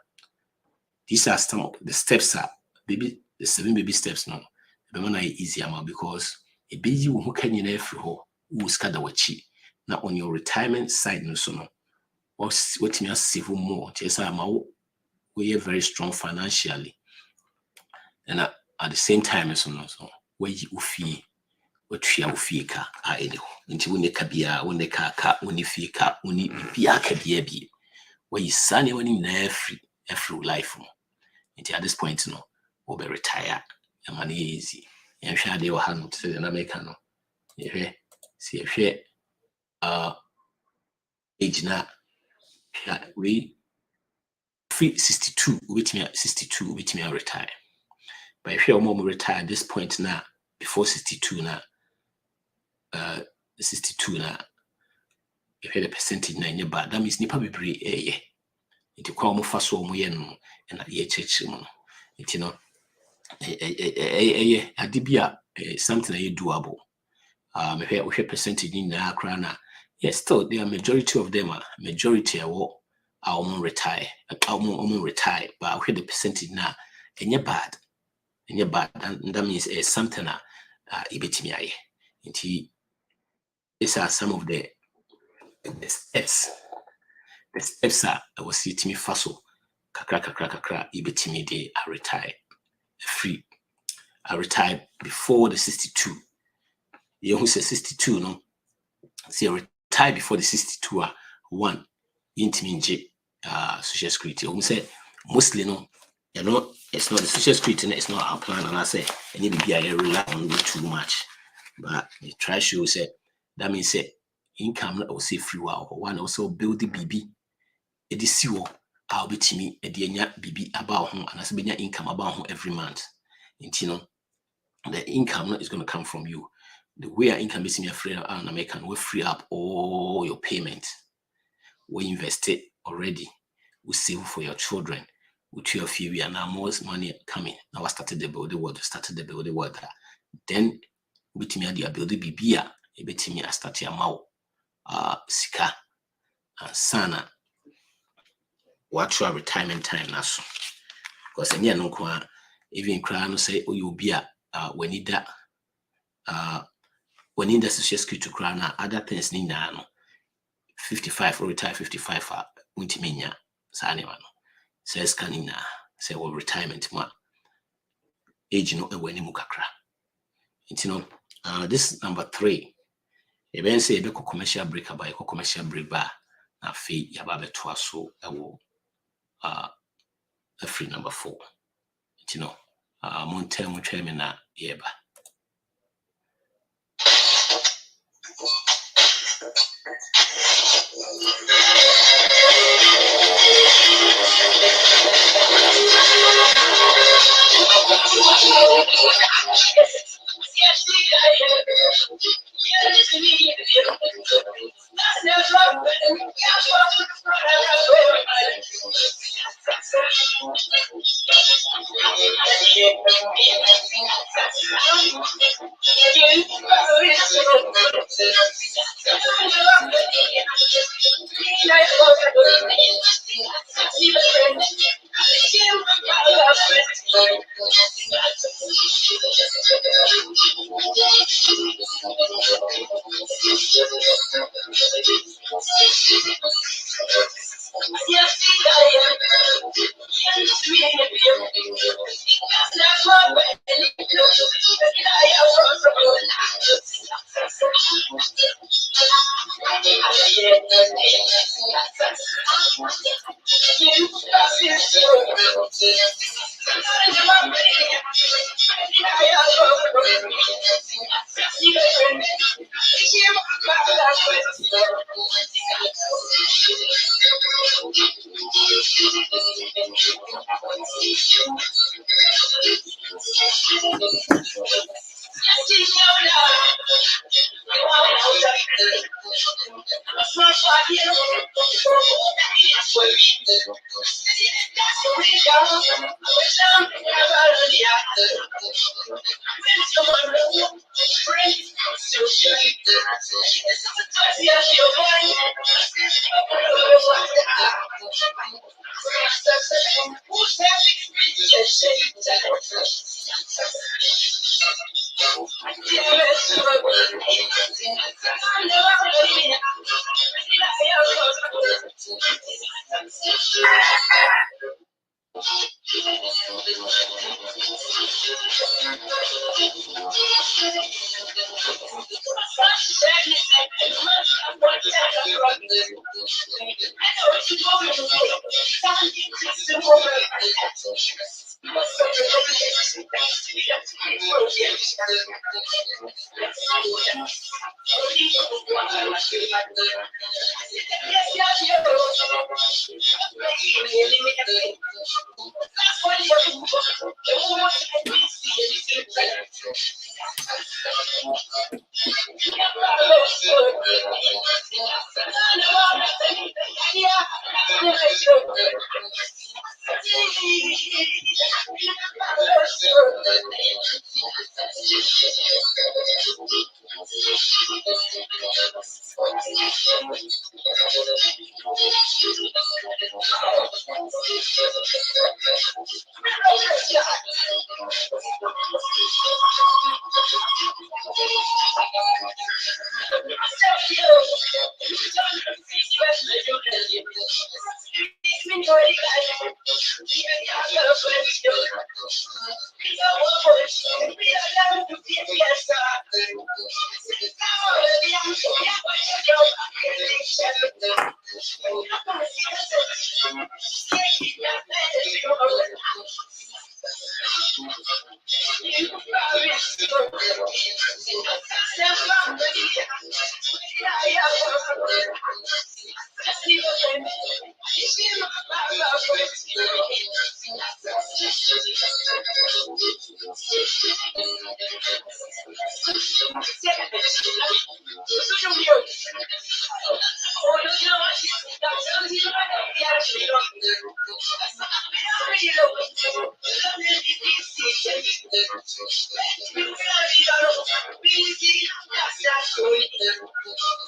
These are some of the steps are baby the 7 baby steps now. The one easier because a baby who can you know who scatter wachi. Now on your retirement side no so no. What me save more. Just we are very strong financially. And at the same time, so where you ufi, what you ufika, I know. Until when the kabia, when the kaka, when you fika, when you kabia be, where you sunny when in every life. Until at this point, no, will be retire. And money easy. And share they were hand to the American. See if she age now, we 62, which me 62, which me retire. But if your mom retire at this point now, before 62 now, 62 now, if you had a percentage na your bad, that means nipa be brave, yeah. It call more fast or more and at the church, you know, adibia something that you doable. If you have percentage in the Akrana, yes, still there are majority of them are majority are what our retire, our retire, but we had the percentage now, and you're bad. And you're bad, and that means something ibetimi. These are some of the steps. The steps are I was see to me faso kakra ibetimi de I retire free. I retired before the 62. You who say 62 no. See I retired before the 62 one intimi social security. Who say mostly no. You know, it's not the social security, it's not our plan, and I say, and you be rely on it too much. But the try show say that means say income will say free wow. One also build the BB. It is see I'll be to me a dear BB about home and as be income about home every month. And you know, the income is going to come from you. The way our income is me free and American will free up all your payments. We invested already. We save for your children. With your fee, we are now more money coming. Now I started the building world, then with me the ability be beer, a bit me I start your mouth, sika, and sana. What's your retirement time now? Because any no even cry no say, oh, you'll be when need that when in the social security cry now, other things need now 55 or retire 55 with me, Sanimano. Says canina, say well retirement ma age no eweni mukakra. You know, this number 3. Even say be commercial break by commercial break bar na fee yaba beto so ewo a free number 4. You know, monte mo tweme na yeba.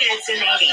It's the 80s.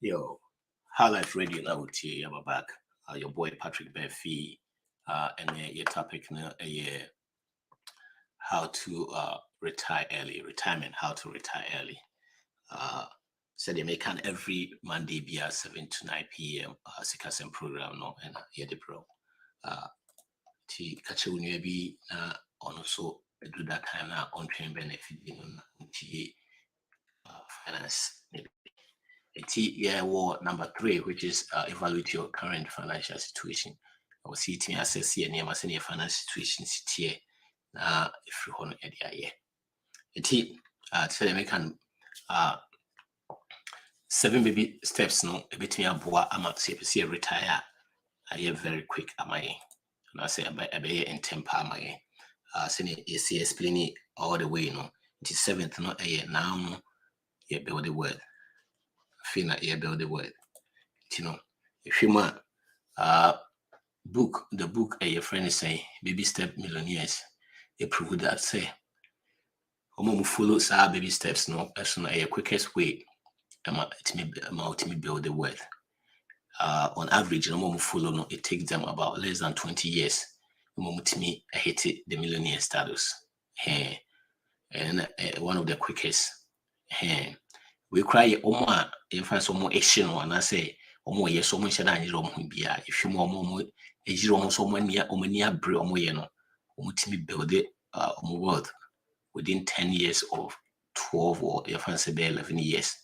Yo, High Life Radio now with you. I'm back. Your boy Patrikbarfi, and your topic now, how to retire early, retirement, how to retire early. So they make an every Monday be 7 to 9 p.m. Sikasem program no and the bro. Ti catch when you be also do that time now on train benefit finance. Yeah, number 3, which is evaluate your current financial situation. I was sitting assess here near my senior financial situation here. If you want to idea, so they can 7 baby steps no a bit me aboa ama see retire. I am very quick am I. And I say I be in temper am I. Senior see explaining all the way no. It is 7th no now no you build the word. Feel like you build the word. If you want book, the book your friend is saying Baby Step Millionaires, they prove that say follow baby steps no as a quickest way to build the wealth. On average, no follow no, it takes them about less than 20 years to hit the millionaire status. And one of the quickest. We cry in find some more action one I say yes so much if you more so many brew build it world within 10 years or 12 or if I say 11 years.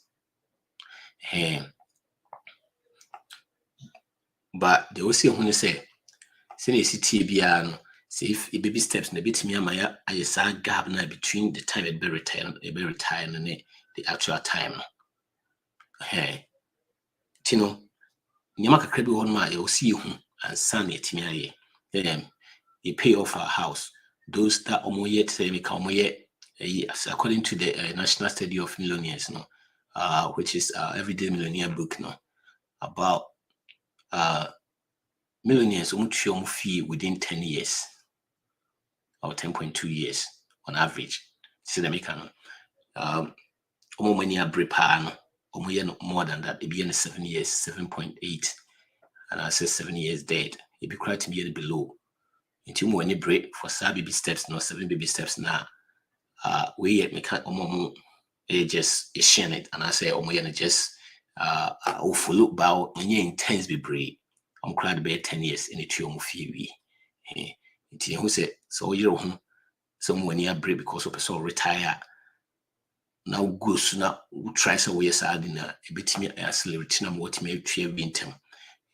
But they also when you say TBR see if baby steps in a bit me I say gap now between the time it be retire and the actual time. Tino nyama kakra bi won ma you see you and san etimi aye. Then you pay off our house. Those that omoye say me according to the National Study of Millionaires no which is Everyday Millionaire book no about millionaires fee within 10 years or 10.2 years on average. See the make no money no more than that. It be 7 years, 7.8, and I say 7 years dead. It be quite to be below. Until more any break for 7 baby steps, no 7 baby steps now. We yet make just share it, and I say just follow about when you intense be break. I'm cried about 10 years in the 2 fee. Until who said so you know someone near break because of so retire. Now goes now try so we are in a bit me accelerate na what may fear winter.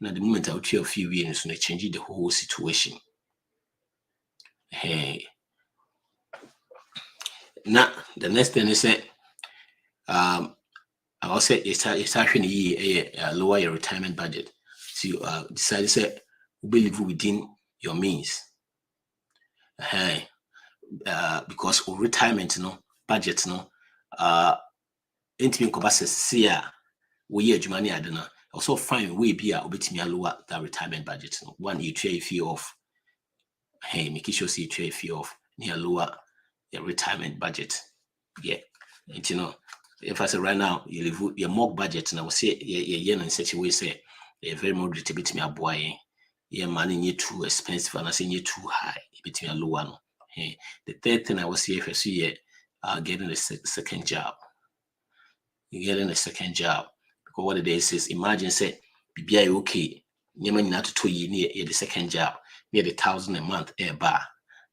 Now the moment I'll tell a few years and change the whole situation. Now the next thing is I will say it's actually a lower your retirement budget. So you decide to say we live within your means. Because of retirement budget intimate capacity see we adwumani adena also find way be a obetimi lower that retirement budget one you trade fee off make sure you trade fee off near lower your retirement budget if I say right now you live your mock budget and I will say in such a way say very moderate betimi aboy your money too expensive and I say you too high betimi lower the third thing I will say if I see getting a second job. You're getting a second job because what it is imagine say BBI okay near not to 2 years near the second job near the 1,000 a month bar.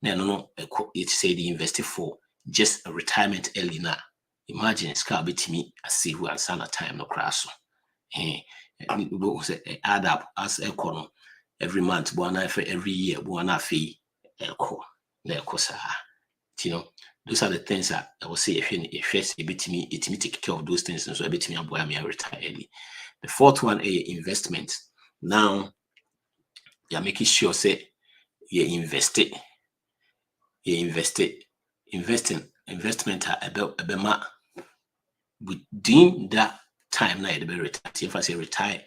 No it say the invested for just a retirement early now. Imagine it's car bit me a see who and sana time no crash. Add up as econo every month, one for every year, one fee echo. Those are the things that I will say if first a bit me take care of those things and so a bit me aboy me retire early. The fourth one investment. Now you're making sure say you investment about within that time now you be retire. If I say retire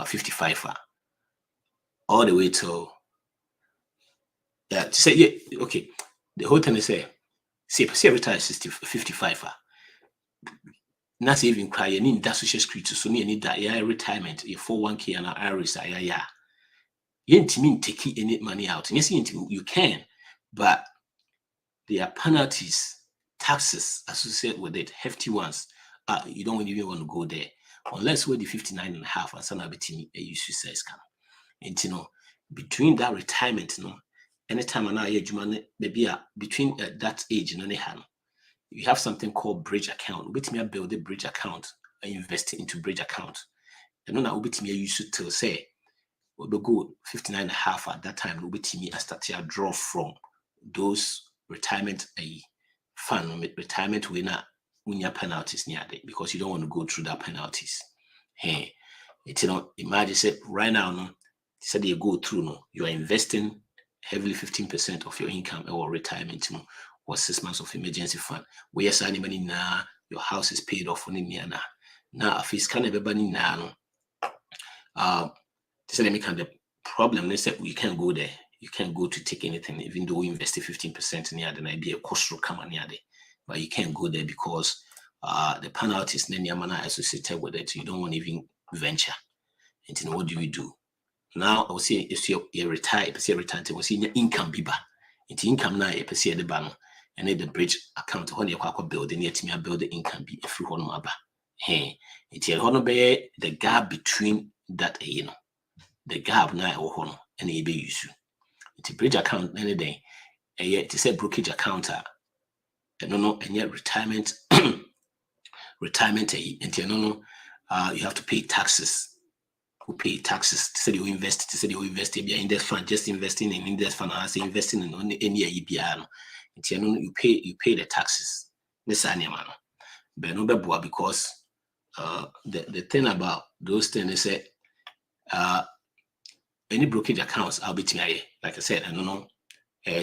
55 all the way to to say okay. The whole thing is say retire 55 not even cry you need that social security so you need that retirement your 401k and IRAs you didn't take any money out. Yes, you can, but there are penalties, taxes associated with it, hefty ones. You don't even want to go there unless we're the 59.5 and some between a use size can. And between that retirement, anytime now maybe between that age, you have something called bridge account. With me, I build a bridge account. I invest into bridge account. And now with me, I used to tell say we go 59 and a half at that time. With me, I start to draw from those retirement fund retirement winner penalties near there because you don't want to go through that penalties. Hey, imagine say right now, said you go through you are investing heavily 15% of your income or retirement or 6 months of emergency fund. Where you're signing money now, your house is paid off on now. Now if it's kind of everybody now, the problem is that you can't go there. You can't go to take anything, even though we invested 15% in there, then be a cost come on there. But you can't go there because the penalties then associated with it. You don't want to even venture. And what do we do? Now I will say if you retire, if you retire, you see your income biba. It's income now, if you the ban and the bridge account when you build the build the income be a free one maba. Hey, it's the gap between that the gap now or and a be use. It's a bridge account any day. And yet it's a brokerage account. And yet retirement and you have to pay taxes. Who pay taxes to say you invest, in index fund, just investing in index fund, I say investing in any EBR. You pay the taxes. This animal. But no because the thing about those things is that any brokerage accounts I'll be like I said, I don't know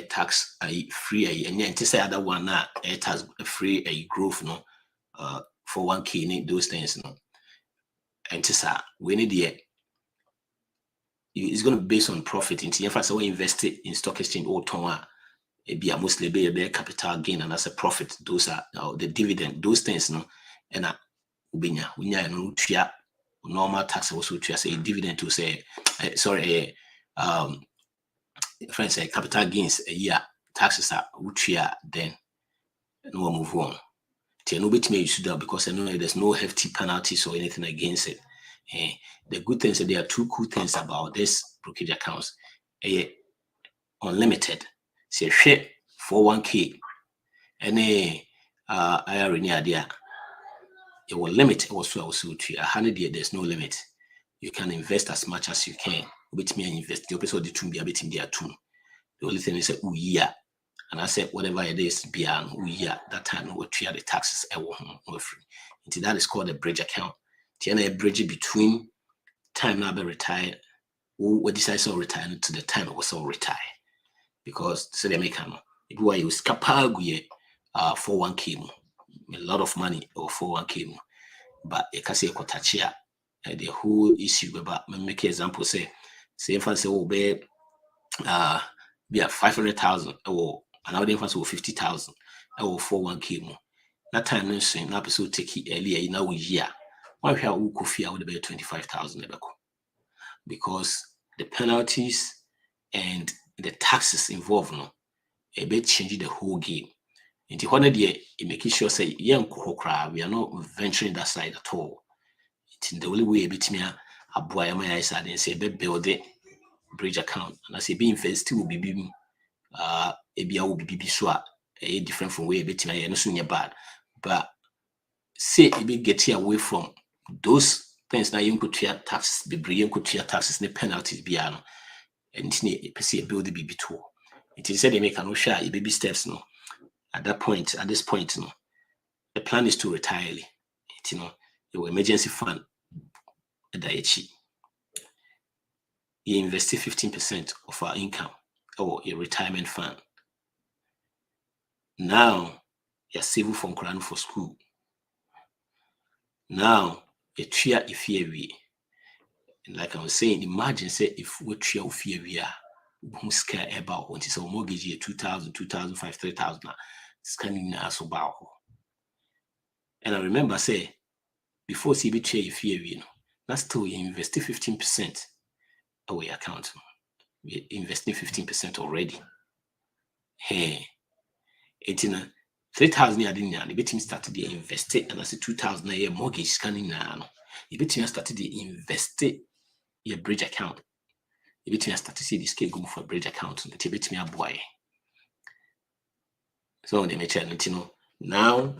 tax free and then to say other one now tax free growth for 1K those things and to say we need the it's going to be based on profit. In fact, so we invested in stock exchange or tonwa, it be a mostly be a capital gain and as a profit. Those are the dividend, those things, and ubinya, winya, normal tax also to say dividend to say, friends say capital gains a year taxes are utria then no move on. No bit me you should do because I know there's no hefty penalties or anything against it. The good things that there are two cool things about this brokerage accounts. Unlimited. Say share for 1K. Any IRA near there. It will limit also to 100 years. There's no limit. You can invest as much as you can. With me invest. The episode to be a bit in there too. The only thing is that yeah. And I said whatever it is beyond that time we'll treat the taxes free. Until that is called a bridge account. A bridge between time now be retired or decide to retire to the time it was all retire. Because so they make if you use capagwe for 1K a lot of money or for 1K but a case kotachia the whole issue about make example say if I say be 500,000 or another difference of 50,000 or for 1K that time no swing na episode take it earlier in our year. Why who could fear would be 25,000 because the penalties and the taxes involved a bit changing the whole game. And the one idea it making sure say we are not venturing that side at all. It's in the only way a bit me a boy my eyes and say build it bridge account and I say be invested will be a will be so a different from way a bit me no soon bad. But say it be get away from those things now you could treat taxes, be brilliant could treat taxes, the penalties be and see a build the BB tool. It is said they make no share baby steps at this point the plan is to retire your emergency fund you invest 15% of our income or a retirement fund. Now you're saving from Quran for school. Now you try if you like I was saying, imagine say if we try if you who scare about when it's a mortgage year 2,000, 2,005, 3,000 scanning as about. And I remember say before CB if you that's still you invest 15% away account. We're investing 15% already. Hey, 3,000 I didn't the betting started the invested and I said 2,000 a year mortgage scanning now. The betting started the invested your bridge account. bit me start to see this cake go for bridge account and bit me a boy. So they make now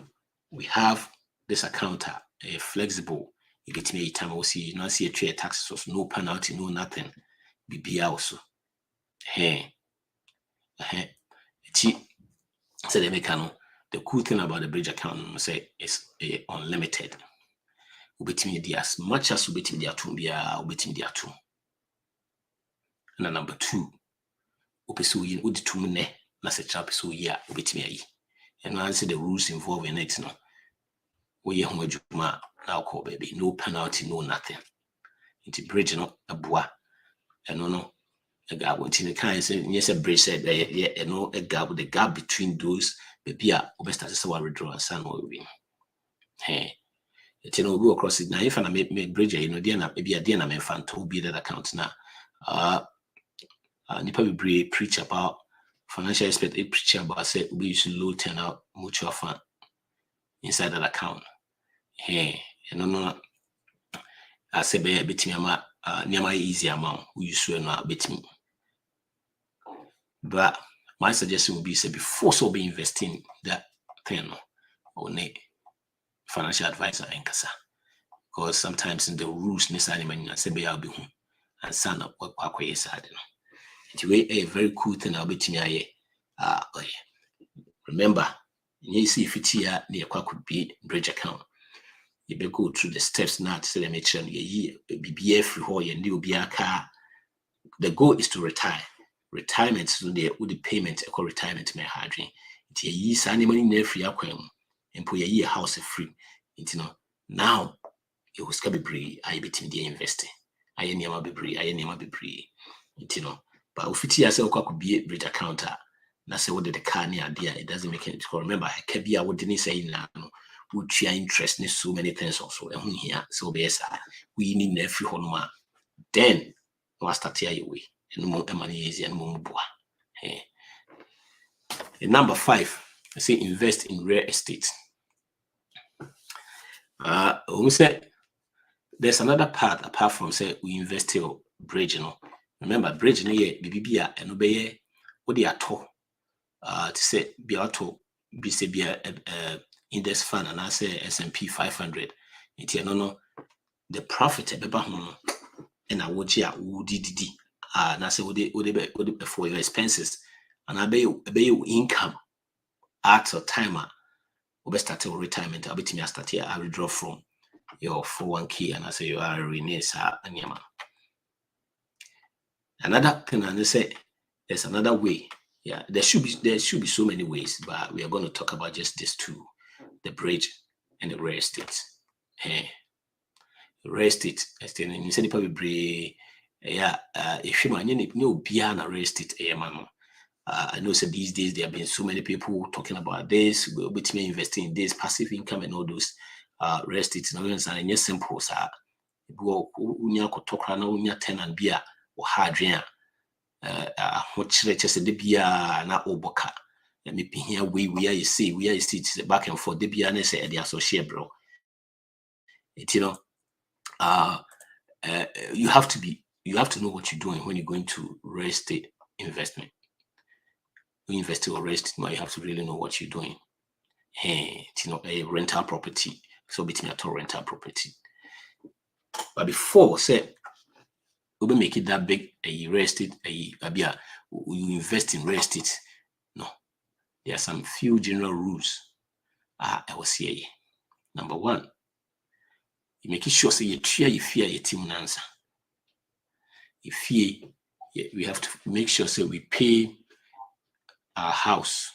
we have this account a flexible. Bit me time we see you not see a trade taxes, no penalty, no nothing. Be also. Hey. So they make the cool thing about the bridge account say is unlimited. Ubetimi as much as ubetimi dia two bia ubetimi dia two. And number 2, upesu yin udi two ne na se cha pesu ya ubetimi ayi. And answer the rules involved in it no. We ye ho adwuma na call baby, no penalty, no nothing. Into bridge no aboa. And no a gap until the kind say yes a bridge said no a gap, the gap between those baby are obesta say we withdraw and san will be. Hey. It will go across it now. If I make bridge, maybe a dear na fan to be that account now. Nipa be preach about financial expert. They preach about say we use low turnout mutual fund inside that account. Hey, no. I say be a bit near easy amount we use to not bit me. But my suggestion would be say before so be investing that thing or ne financial advisor in Kasa. Because sometimes in the rules necessarily man say be I'll be home and son up what sad. It's a very cool thing I'll be to remember, you see if it's here near could be bridge account. You be go through the steps now to say the make sure you be free or you new be a car. The goal is to retire. Retirement so the with the payment equal retirement may hardly. It's a year money near free and put a year house free. It's now it was be bree, I bet in the investing. I never be bree, but if it's yourself could be a bridge account. That's say what the car near idea, it doesn't make any difference. Remember, I can be I wouldn't say now, would your interest in so many things also. And here, so yes, we need every home. Then we start here your way. And more money easy and more boa. Hey. Number 5, I say invest in real estate. We said there's another part apart from say we invest in bridge, Remember, bridge BBBA and obey what they are told. To say be auto be say be a index fund and I say S&P 500. It's no the profit and I would DDD. Na say would for your expenses and I pay income at a timer. We start your retirement. I'll be to me start here. I withdraw from your 401k and I say you are renews and yama. Another thing and they say there's another way. Yeah, there should be so many ways, but we are going to talk about just these 2, the bridge and the real estate. Hey, real estate, you said probably bridge. Yeah, if you man, you beyond a real estate, man. I know so these days there have been so many people talking about this, which may investing in this passive income and all those real estate. And yes, simple, sir. Go unya kotokra na unya tenant bia or hardware. What churches the bia na oboka. Let me be here. We are you see it's back and forth. The bia ne say the associate bro. It you have to know what you're doing when you're going to real estate investment. When you invest in real estate, you have to really know what you're doing. Hey, a rental property. So between a rental property. But before say we will make it that big a real estate, you invest in real estate. No. There are some few general rules. I will say number 1, you make it sure say you fear your team answer. We have to make sure say we pay our house.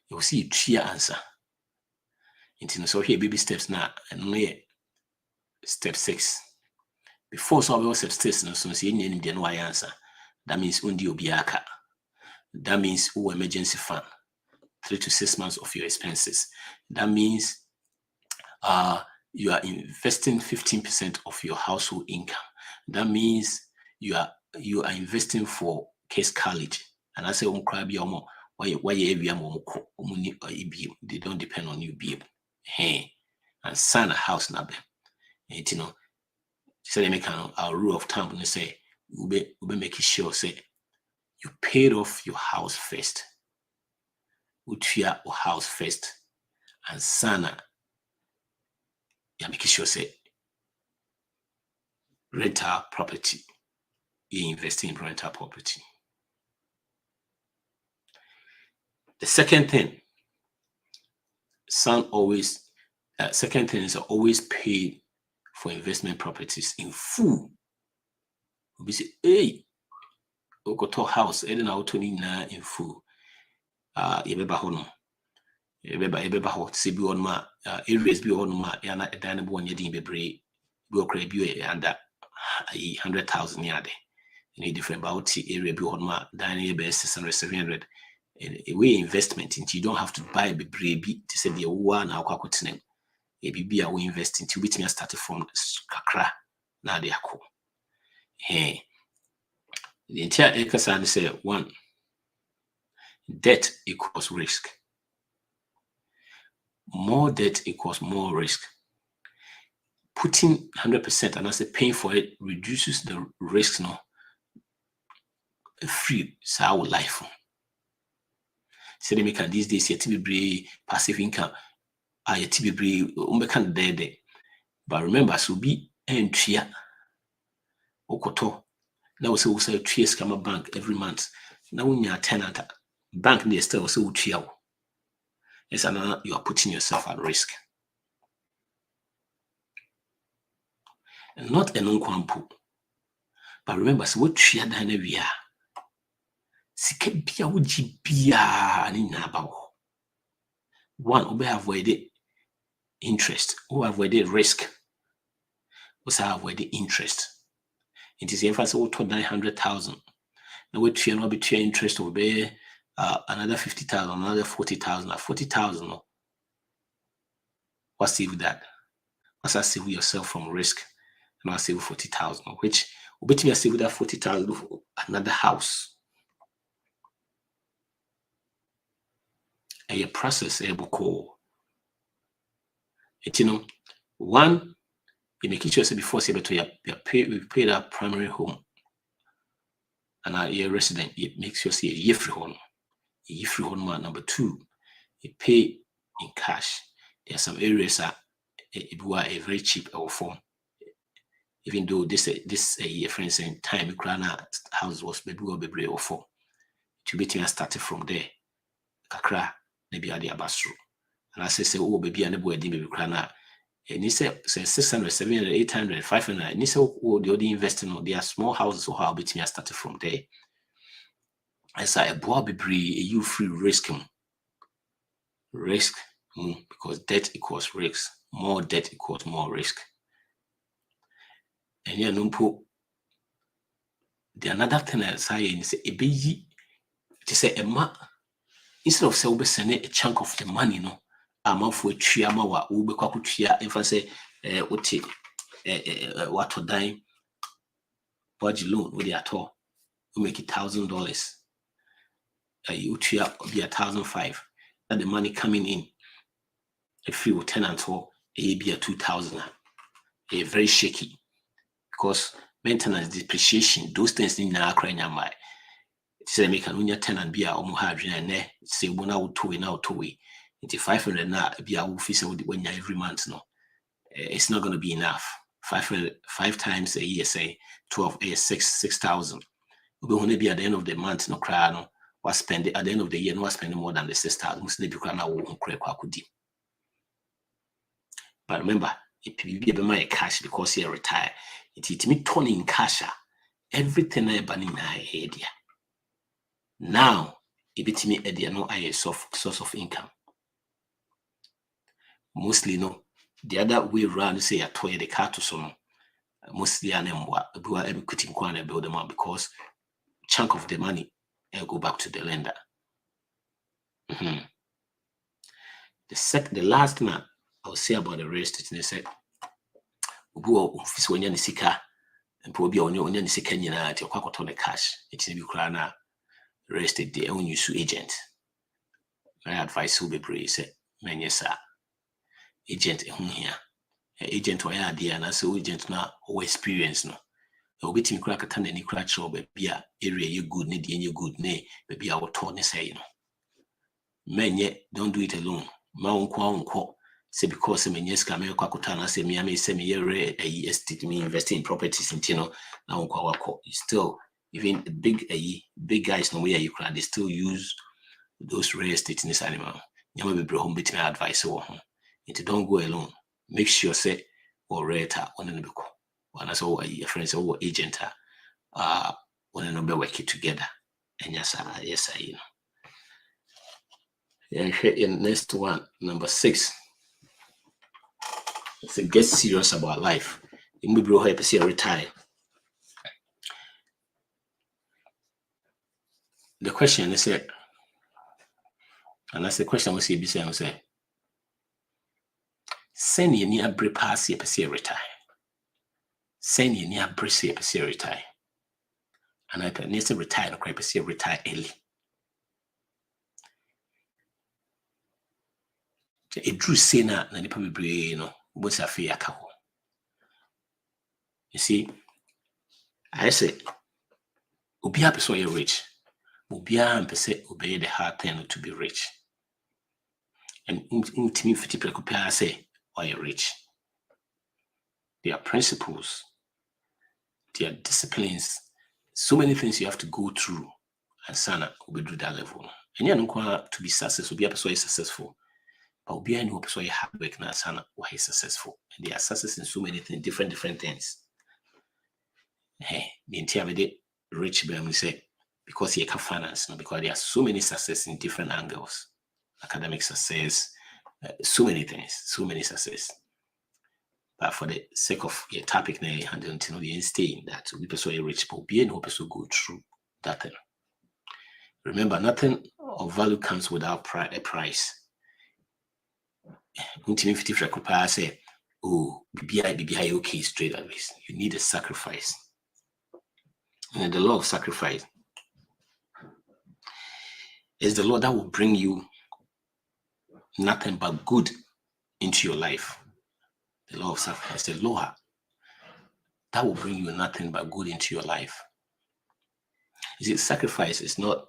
You will see a clear answer. So here baby steps now and only step 6. Before so step 6 so see no answer. That means undi obiaka. That means emergency fund. 3 to 6 months of your expenses. That means you are investing 15% of your household income. That means you are investing for case college. And I say why they don't depend on you, babe. Hey, and sign a house number. So they make our rule of thumb and say, we make sure say you paid off your house first. Utia your house first. And sana, you make sure say rental property. You invest in rental property. The second thing, second thing is always pay for investment properties in full. We say, hey, we go to house, and auto in full. Yebeba hono. Yebeba hot, CB on ma, areas be on ma, yana a dynamo one yadin bebre, go crab you under 100,000 yard. Any different about area be on ma, dining best 600, 700. Away investment into you don't have to buy a bebre to say the one how name. A BB we invest into which me started from kakra na de ako. Hey, the entire exercise say 1, debt equals risk. More debt equals more risk. Putting 100% and I say paying for it reduces the risk no free so our life. So they make these days your TB passive income your TB there. But remember so be entry okoto now we say 2 years come bank every month. Now when you're a tenant bank they still say it's another you are putting yourself at risk. And not a non-quampo. But remember, so what she had done every year. Sike bia wuji bia ni naba. One, we avoid interest, we avoid risk. We avoid interest. It is if I say to 900,000. Now we try not be interest will be another 50,000, another 40,000, 40,000. No. What save that? What's save yourself from risk? And I save 40,000, which will be to save that 40,000 for another house. A process able call. It one, you make sure before say to we pay that primary home and your resident, it makes sure say a year free home. A year free home number 2, you pay in cash. There are some areas that it were a very cheap form. Even though this year, for instance, time Ukraine house was maybe or form. To be started from there. Kakra, maybe at the abastro. And I say, oh, baby, and the boy didn't be crana. And he said, 600, 700, 800, 500. And he said, oh, the other investing, there are small houses, so how between I started from there. I said, a boy be you free risk him. Risk, because debt equals risk. More debt equals more risk. And yeah, no po. The another thing I say is a baby, to say a ma. Instead of say we send a chunk of the money, no, amount for triama wa ube kwa kutria if I say uti what to dime budget loan with at all, we make $1,000. You tria be $1,500. And the money coming in, if you tenant or a be a 2,000, a very shaky because maintenance, depreciation, those things in our crying my. Say make an unya tenant be a omuhadri and ne say 1 out 2 now 2 way. Into 500 na be a officer when you every month no. It's not gonna be enough. 500 5 times a year, say 12 6,000. We only be at the end of the month no cry no. What spend at the end of the year no spending more than the 6,000. Must be cry now could. But remember, if you be my cash because you retire, it me turning cash everything I ban in my head. Now, it me a no source of income. Mostly no. The other way around, say I toy the car to some. Mostly an every quitting corner build them up because chunk of the money go back to the lender. The last thing I'll say about the real estate, they said, go office when you're sika and probably on your sika at your quack on the cash. It's in Ukraine. Real estate, they own you to agent. My advice will be brave, say, man, yes, sir. Agent here. agent or idea and as agent now or experience no. Obi timi kura kata na ni kura cho be bia area you good ne die good ne be bia wo to ne say no. Menye don't do it alone. Ma unko say because menye ska me kwa kota na say me am say me yere estate me invest in properties ntino na unko wako. Still even the big guys no way you cry they still use those real estate in this animal. Nyama be bro home bit me advice wo ho. It don't go alone. Make sure say or reta on the beko. One as all a friends or agent when no be working together. And yes, you know. And here next one, number 6. So get serious about life. You may bro help see retire. The question is and that's the question we see beside say send you near break pass your per retire. Send you near break your per retire. And I need to retire no crap retire early. A true sinner na nipa bebree no both afi aka ho. You see, I say obi a person you rich. Obi a mpese obey the hard thing to be rich. And intimi fiti preoccupy say why you rich. There are principles, there are disciplines, so many things you have to go through and sana will do that level. And you know to be successful, be a person is successful. But be any person you hard work na sana why is successful. And they are success in so many things, different things. Hey, the entire rich be say because you can finance, no, because there are so many success in different angles, academic success, so many things, so many success. But for the sake of your topic, now handle until the stay that we person rich, but be any person go through that thing. Remember, nothing of value comes without a price. If you say, oh, BBI okay straight away. You need a sacrifice. And the law of sacrifice is the law that will bring you nothing but good into your life. The law of sacrifice is the law that will bring you nothing but good into your life. You see, sacrifice is not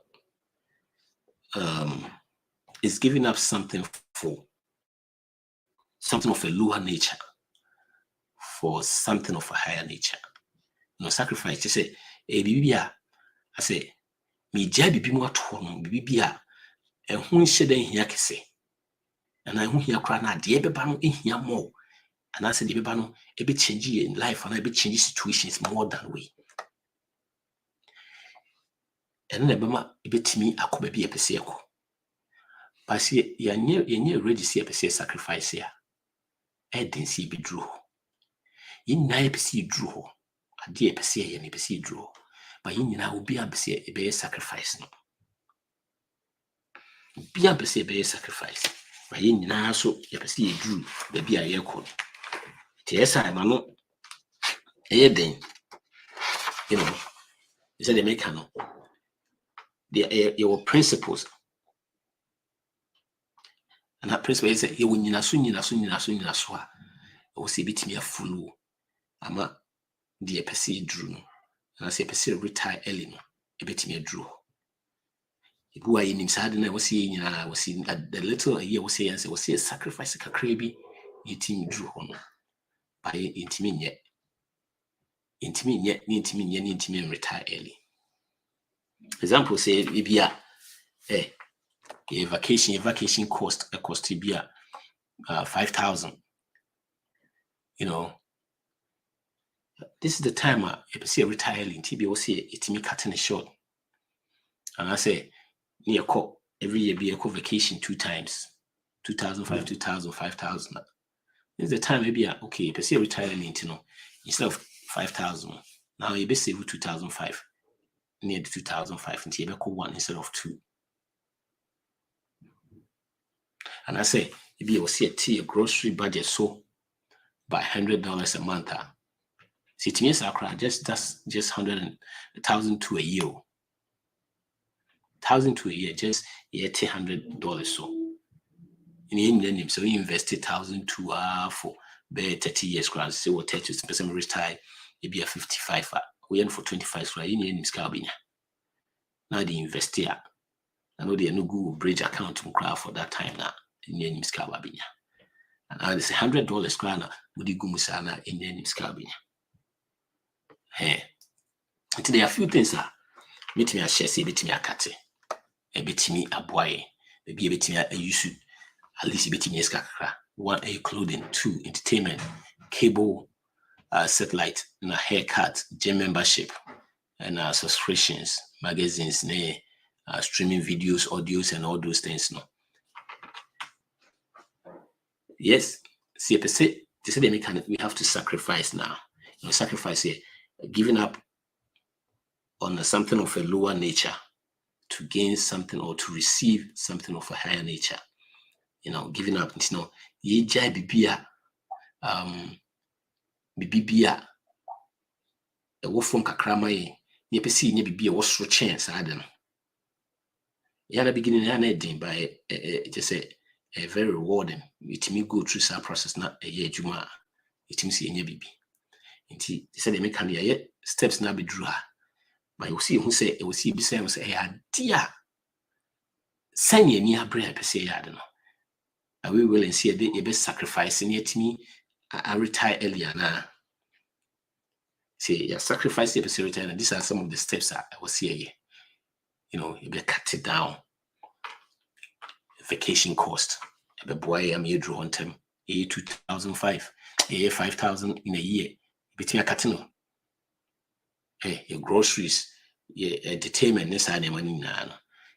it's giving up something for something of a lower nature for something of a higher nature. You know, sacrifice, you say, bibia, I say, me jabi bi mo ato no bibia, ehun hye den hia kese. And I ehun hia kra na de beba no ehia more. And I said, the beba no e be change in life and I be change situations more than we. And then bema e be timi akoba bi epese ekọ. But see, you ready see epese sacrifice here. Edin si be drew. Yin na epese drew ho. Ade epese ye ne epese drew. But yin na obi ampese e be sacrifice no. Obi ampese be sacrifice. But yin na so epese ye drew baby aye ko. Ti esa ma no den. You know, you said they make no. Your principles. And that principle is that you will nyina so a o se bitimi afulu ama de epese drew no. And I say epese retire early no e bitimi adru. Ibu ayi nim sad na was see nyina was see the little year was say and say was see sacrifice kakra bi yetimi drew ho no. By intimi nye retire early. Example say bibia a vacation cost to be 5,000. You know, this is the time if you retire in TB say it me cutting it short. And I say near every year be a vacation 2 times, 2,005, 2,000, 5,000. This is the time maybe okay, if you retire in instead of 5,000, now you be save 2,005. Near 2,005 and you 1 instead of 2. And I say, if you will see a grocery budget so by $100 a month, see to me that's just 100,000 to a year. 1,000 to a year, just $100 so. In the name, so you invested 1,000 to for be 30 years class say what 30% retire e be a 55 we earn for 25 so you need ska obinya now the invest here I know they no go bridge account for that time now you need ska obinya and it's $100 krana mudi gumusa na enye ni ska obinya there are a few things meet me a share say meet me a kate e betimi aboy e be betimi a use at least betimi ska kakra one a clothing, two entertainment, cable, satellite, and a haircut, gym membership, and subscriptions, magazines, streaming videos, audios, and all those things. No. Yes, see, they say we have to sacrifice now. Sacrifice here, giving up on something of a lower nature to gain something or to receive something of a higher nature. Giving up, ye jai bibia a wolf from kakrama ye pesi nye bibia was so chance I don't know. Yana beginning yana by just a very rewarding. It me go through some process not a year juma it me see nye bibi. They said they make yet steps now be drew her. But you see who say it will see be saying say dear send ye near bread per se I don't know. I will and see a day a best sacrificing yet me. I retire earlier now. Say you sacrifice the episode retire, and these are some of the steps I was here. You better cut it down. Vacation cost. A boy I'm here draw on time. A 2005, a 5,000 in a year. Between a catino. Hey, your groceries, your entertainment, this side money now.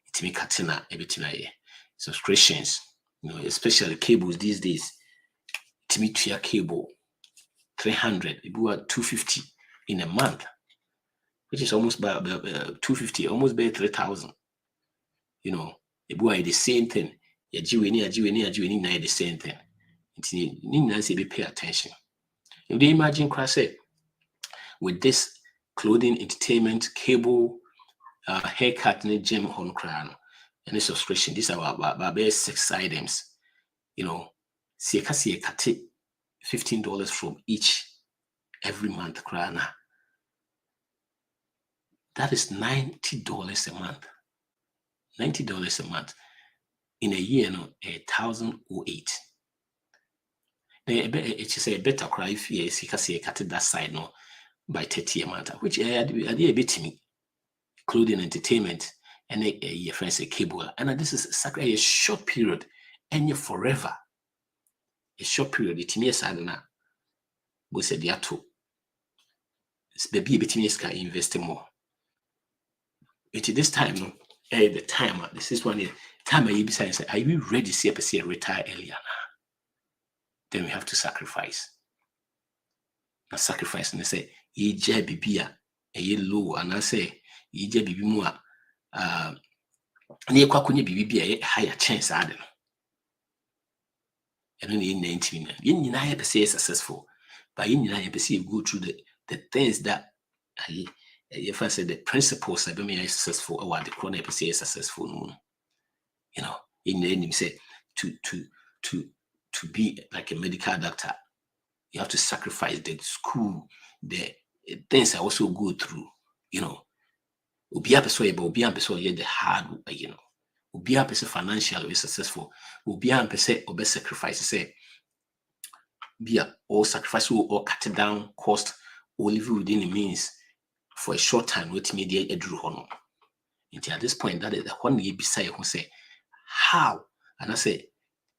It's me katina a bit in a year. Subscriptions, especially cables these days. To me, to your cable, 300, it was 250 in a month, which is almost by 250, almost by 3,000. It was the same thing. You the same thing. It's need pay attention. If they imagine, class with this clothing, entertainment, cable, haircut, and gym home crown, and the subscription, these are about 6 items. See $15 from each every month, Krana. That is $90 a month. $90 a month. In a year, 1,008. It's just a better cry if you see that side by 30 a month, which I did a bit to me. Clothing, entertainment, and your friends a cable. And this is a short period, and you're forever. A short period, it's me as I don't know. We said there too. It's baby between invest more. But this time, the time, this is one time I be saying, are you ready to see a retire earlier now? Then we have to sacrifice. Now sacrifice and they say, ye jai bibia, a ye low, and I say, ye jai bibi mua, near quackuni bibi a higher chance, I don't know. And only in 19, you know, successful. But you know, you go through the things that if I say the principles I be successful or what the corner say successful. In the end, you say to be like a medical doctor, you have to sacrifice the school, the things I also go through. Ubi a person, but ubi a person the hard, Ubi a person financially successful. Ubi a person obe sacrifice say. Be or sacrifice or cut down cost or live within the means for a short time with media a drew honor. Until at this point, that is the one year beside who say, how? And I say,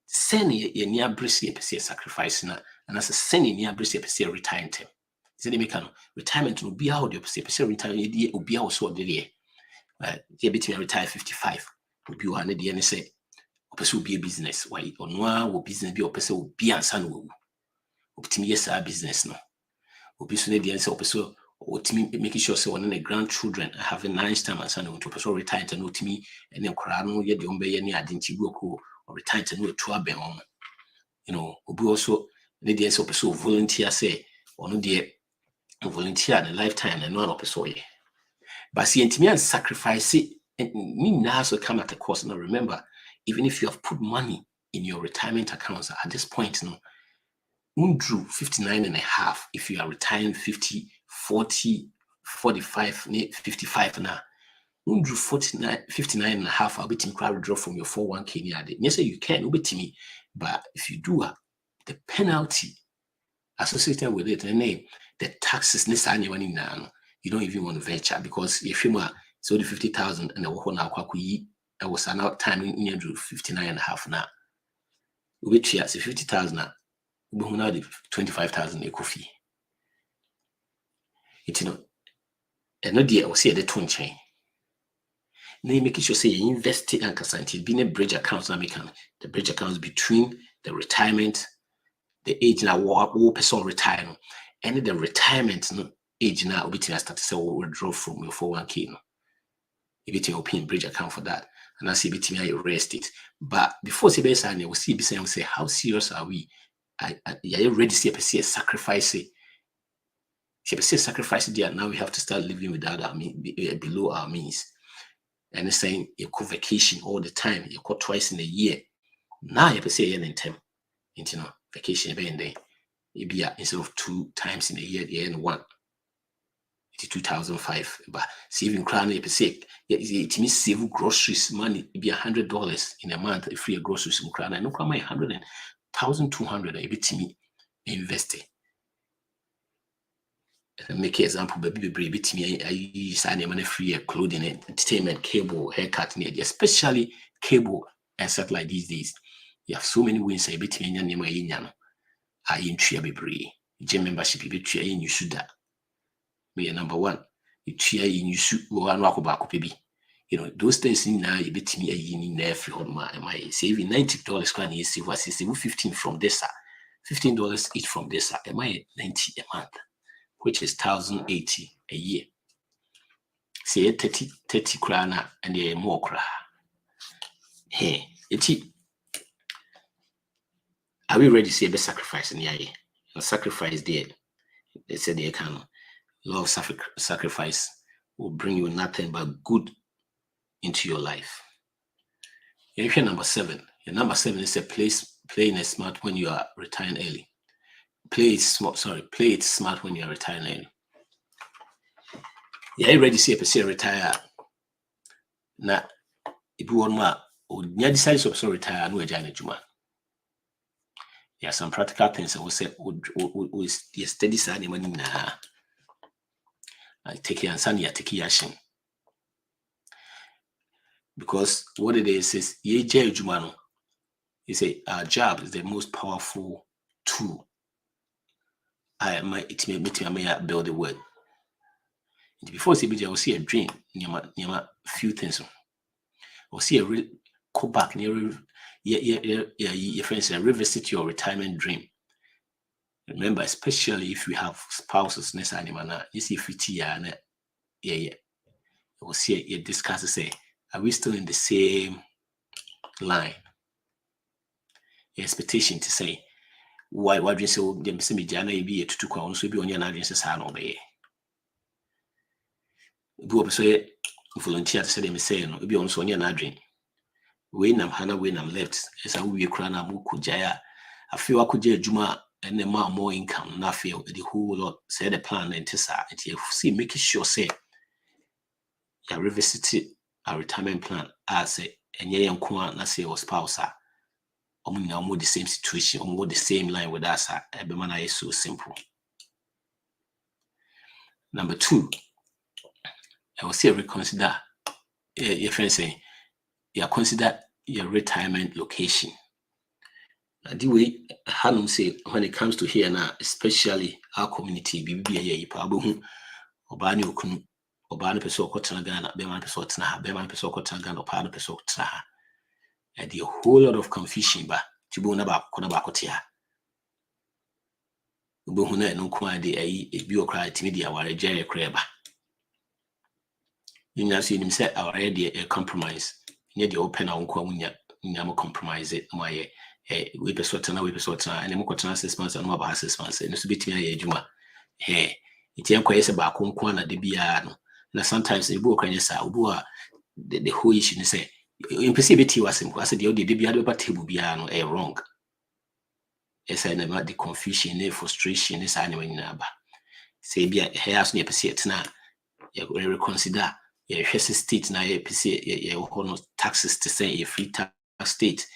send ye near brisk sacrifice and I say, send ye near brisk retirement. Is it make retirement will be out of retirement will be also the year. Ye between retire 55 will be one the and say, or person will be a business. Why or no will business be or person will be and son will. Yes, our business no. Obviously, the answer also making sure so when the grandchildren are having nice time and son to person retire to know to me and then crano yet the umbe any identity or retire to know a tour be on. Obi also the answer also volunteer say or no dear volunteer in a lifetime and no person. But see, and and sacrifice it and me now so come at a cost. Now remember, even if you have put money in your retirement accounts at this point, undrew 59 and a half if you are retiring 50, 40, 45, 55 now. Undrew 49, 59 and a half, I'll be to withdraw from your 401k. Yes, you can, me. But if you do, the penalty associated with it, and the taxes necessarily now, you don't even want to venture because if you are so the 50,000 and the whole now, I was an out time in your 59 and a half now, which years 50,000 now, we now the 25,000 eco fee. It's and no dear, I will see the tone chain. Now you make sure say you invest in Ankasanti, being a bridge account, the bridge accounts between the retirement, the age now, what person retire, and the retirement age now, we start to say withdraw from your 401k. You get your open bridge account for that, and I see between I rest it. But before say base, I will see beside say how serious are we? Are you ready to see a sacrifice? Sacrifice there. Now we have to start living without our below our means. And it's saying you go vacation all the time, you go twice in a year. Now you say in time, vacation every day. You be instead of 2 times in a year, you earn 1. It's 2005. But saving crown, you say it means save groceries money. It be $100 in a month if you groceries in crown. I know come 100,200. You be to me investing. Make an example, baby, bit me. I sign money free clothing, entertainment, cable, haircut, especially cable and satellite these days. You have so many ways. I bet me I in tria be gym membership. You tria in you should that. Me number one. You tria in you should one walk back baby. Those things in now. You bet me in every on my saving $90 grand. You save 15 from this. $15 each from this. Am I 90 a month? Which is 1,080 a year. Say 30 krana and a more kra. Hey, are we ready to see a sacrifice in the year? A sacrifice there. They said they can. Law of sacrifice will bring you nothing but good into your life. Your number 7. Your number 7 is playing it smart when you are retiring early. Play it smart when you're retiring early. Yeah, ready to see a person retire. Now, if you want more, you decide to retire and we're Juma. There are some practical things I will say with steady side money now. I take your answer, take your action. Because what it is Jumano. You say our job is the most powerful tool. It may build the word. Before CBJ, I will see a dream near few things. Or see a real go back near your friends and revisit your retirement dream. Remember, especially if we have spouses next animal, you see 50 years, yeah. We'll see you discuss to say, are we still in the same line? Your expectation to say, why do you say them semi jana be a tutu kwa so be on your audience sa no be bu obeso volunteer to say them say no be on so on your adwin we nam hana we nam left esa we kura na mu kujaya afi wa kujaya adwuma and the more income na feel the whole lot say the plan and tisa it you see making sure say you revisit a retirement plan as a enye yanko na say your spouse almost the same situation, almost the same line with us. Every man is so simple. Number 2, I will say reconsider. Your friend say, you consider your retirement location. The way Hanum say when it comes to here now, especially our community, BBA, Pabu, Obani Okunu, Obani Peso Kotanagan, Beman Peso Tana, Beman Peso Kotangan, or Pano Peso Tana. And the whole lot of confusion, but Tibuna Konabakotia. Ubuhuna no quantity a bureaucrat media or a jerry crab. You know, see him say already a compromise. Near the open on Quamunya, Yamo compromise it, my we persona, and a Mokotana 6 months and more 6 months, and it's a bit me a Juma. Hey, it's young quays about Conquana de Biano. Now sometimes a book and yes, the whole issue say. In perceivity was simple. I said, the Biano but Tibubiano a wrong. Yes, I never the confusion, the frustration, is anyway number. Say be a hair's near percent now. You reconsider your state now, your taxes to say a free tax state.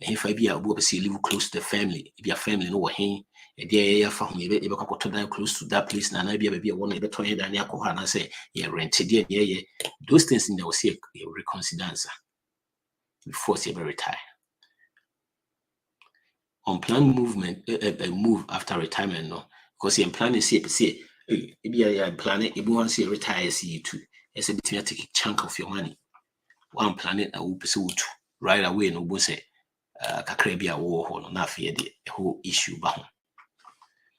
If I be a boy, live close to the family, if your family know what he, a dear family, you go to that close to that place, and I be a one of the 20 than Yako, and I say, yeah, rented, yeah, those things in the will see a reconsider before you ever retire. Unplanned movement, a move after retirement, no, because you're planning, say, maybe I plan it, if you want to see retire, see you too. It's a bit to take a chunk of your money. One planet, I will pursue right away, no, will say. Kakrabia war on the whole issue bound.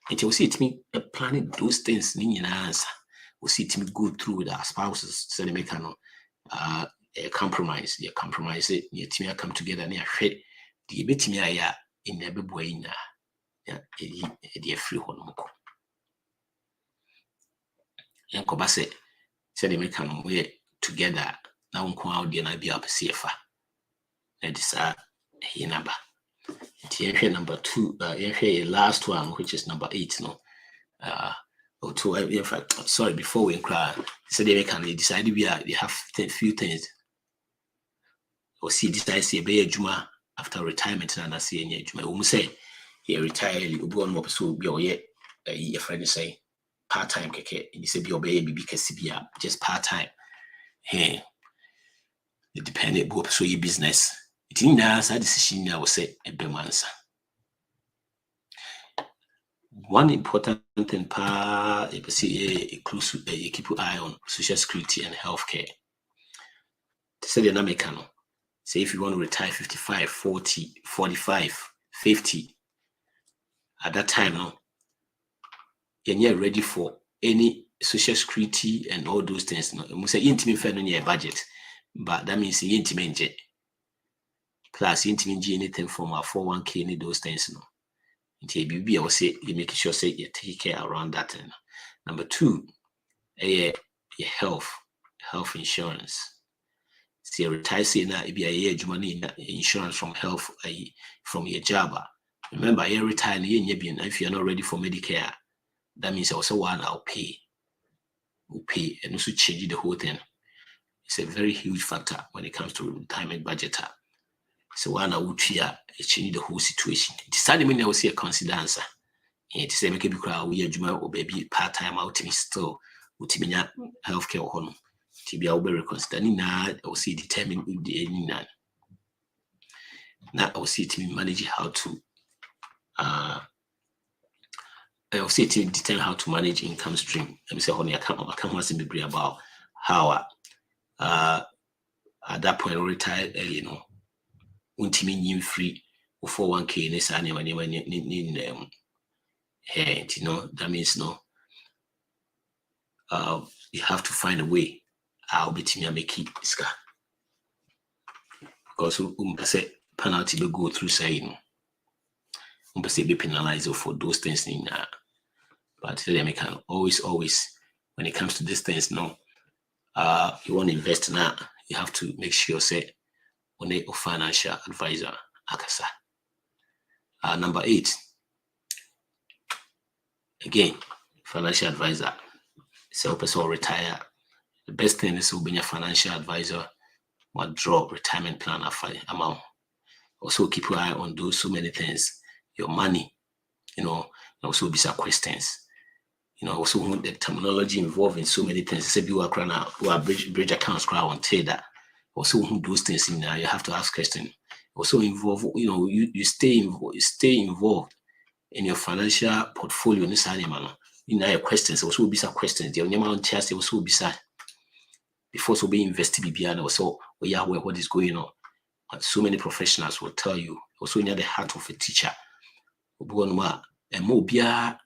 And you will see it me planning those things in answer. We see it me go through with our spouses, so they make a compromise. They compromise it, you team come together near shit. The bit me in the boy a free one. And Kobase said they make come way together. Now on the and be up safer. That is a number. Number 2, last one, which is number 8. No, in fact, sorry, before we cry, so they decided they have a few things. Or see, decide say be a juma after retirement, and I see any juma. We say he retire, you go on up so be a friend say part time keke. You say be obey because just part time. Hey, it depended go so your business. It in that decision I will say a bemansa. One important thing inclusive keep an eye on social security and healthcare. To say the Namekano. Say if you want to retire 55, 40, 45, 50, at that time no, you're ready for any social security and all those things. No, you say intimate fair on your budget, but that means you intimate. Plus, intimate anything from our 401k, any those things. No. Until you will say you make sure say you take care around that. Number 2, your health insurance. See, retire say now it be a year money insurance from health from your job. Remember, you retire if you're not ready for Medicare, that means also one I'll pay. We'll pay and also change the whole thing. It's a very huge factor when it comes to retirement budget. So one I would change the whole situation. Decided me I will see a consider answer. And to say make it crowd we juma or baby part-time out in still with healthcare home. To be very considering now I will see determine the any none. Now I will see to manage how to I will see to determine how to manage income stream. Let me say honey I can't want to be about how at that point retire early, ultimately free 401k in this annual that means you have to find a way I'll be to make it ska because say penalty will go through saying say be penalized for those things in but they can always when it comes to these things you want to invest now you have to make sure say on a financial advisor akasa. Number 8 again financial advisor. So person retire. The best thing is to be a financial advisor or draw retirement plan amount. Also keep your eye on those so many things. Your money, also be some questions. Also the terminology involved in so many things. Say you are bridge accounts crowd on that. Also those things in there, you have to ask questions. Also involve, you stay involved in your financial portfolio in this animal. Your questions also will be some questions. The amount chance also will be sad. Before so be invested behind also what is going on. And so many professionals will tell you also in the heart of a teacher. And more be a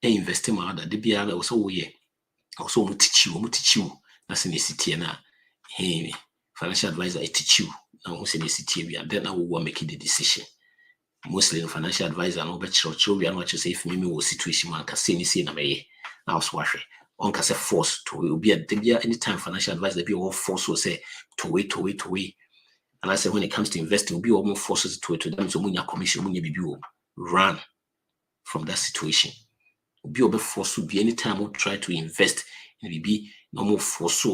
investing that the be also also teach you. That's in the city now. Hey, financial advisor I teach you. Now who's in the city and then I will make the decision. Mostly the financial advisor no bet children what you say if me will situation man can say na me now swash on can say force to will be a anytime financial advisor be all force will say to wait And I said, when it comes to investing, will be almost forces to it. That means when your commission, when you run from that situation. Will be over force will be anytime we try to invest in be no more force,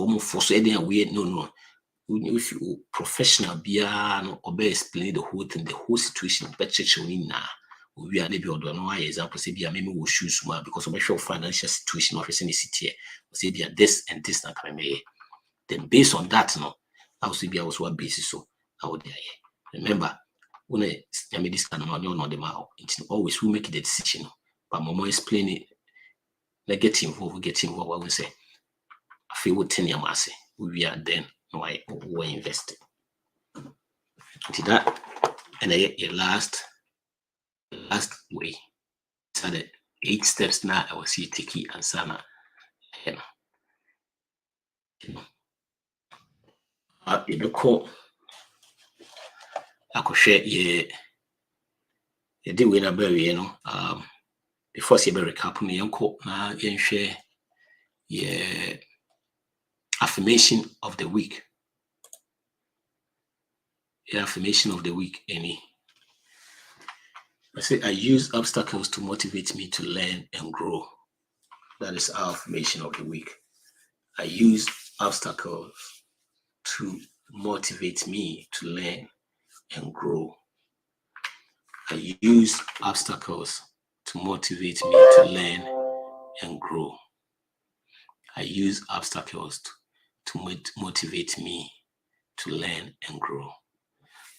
anything weird. No. If you professional be no obey explain the whole thing, the whole situation, but now. We are maybe or no example say be maybe we shoes because of your financial situation of in the city. Say be this and this not coming. Then based on that, no, I will say be also a basis. So I would remember when I made this kind of money on the mouth, it's always we make the decision. But Momo explain it. Like get involved, what we say. I feel with 10 years we are then why we're investing. Did that and I get last way. So the 8 steps now I will see Tiki and Sana. You call I could share ye did win a berry, before see berry couple me uncle na share ye affirmation of the week. The affirmation of the week, any. I say I use obstacles to motivate me to learn and grow. That is our affirmation of the week. I use obstacles to motivate me to learn and grow. I use obstacles to motivate me to learn and grow. I use obstacles to motivate me to learn and grow.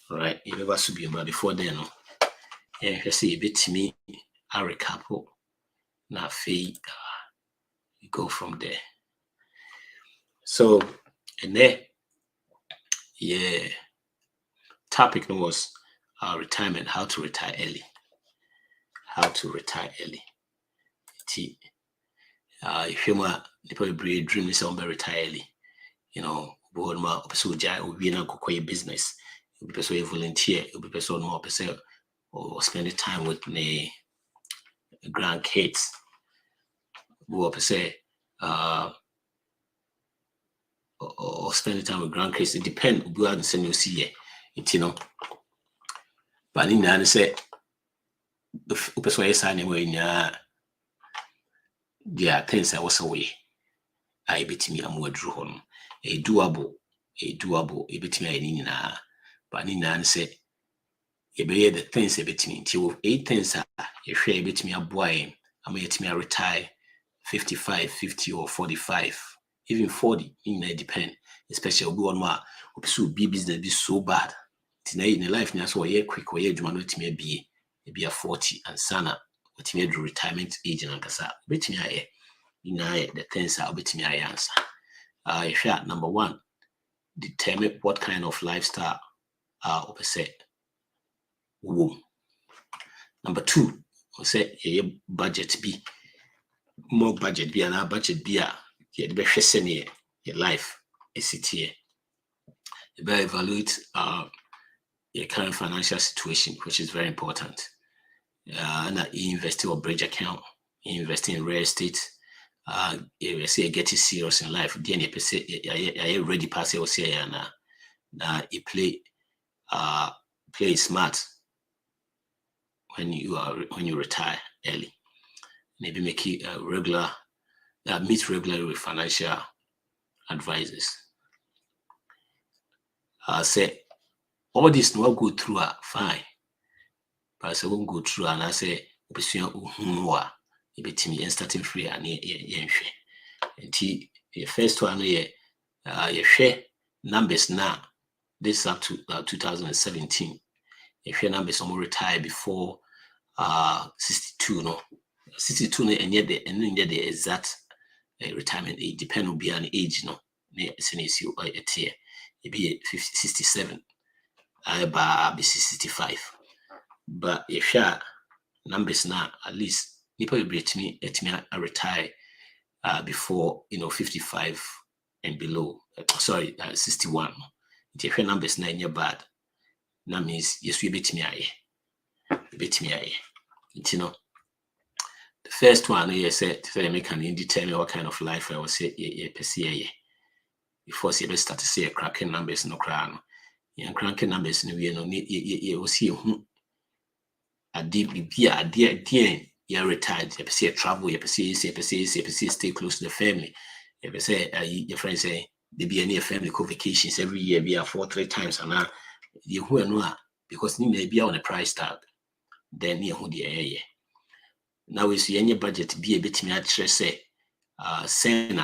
All right, you never should be about before then. I say a bit to me, I recap. Now, you go from there. So, and then, topic was retirement, how to retire early. How to retire early. If you're the dream is to retire early, board ma person will be in a business, you'll be person volunteer, you'll be person more person or spending time with the grandkids. Who say or spending time with grandkids. It depends. We have to send you see it, But in the say, if person is signing away, there are things I was away. I bet me I'm drew home. A doable, a bit me na. But in the say, you be the things a bit me until 8 things are you share a bit me a boy. I'm yet me retire 55, 50 or 45. Even 40, it depend. Especially one more so be business be so bad. Today in the life now so quick or you want to be a 40 and sana what me do retirement age and kasa. Bet me the things are bet me answer. If you number 1, determine what kind of lifestyle say womb. Number 2, say budget be more budget be and our budget be the best your life is it here. You better evaluate your current financial situation, which is very important. And you invest in a bridge account, you invest in real estate. You say get it serious in life. Then you ready pass your say now you play smart when you retire early. Maybe make it regular. Meet regularly with financial advisors. Say all this no go through fine. But I say won't go through and I say you starting free and the first one you share numbers now. This is up to 2017. You share numbers some retire before 62 no. 62 and yet the exact retirement age depend on be an age no. It be 67. I be 65. But if you numbers now, at least people will be me retire before 55 and below. 61. If your numbers now in your bad, that means yes, we bet me the first one you said to make an determine what kind of life I will say per se. Before you start to say cracking numbers no crown. Yan cranking numbers no we no ye will see who a deep be a dear you're retired, you say travel, you say stay close to the family. You say your friends say they be any family vacations every year, be a 4-3 times and now you who know because you may be on a price tag, then you who the now we see any budget be a bit me at say send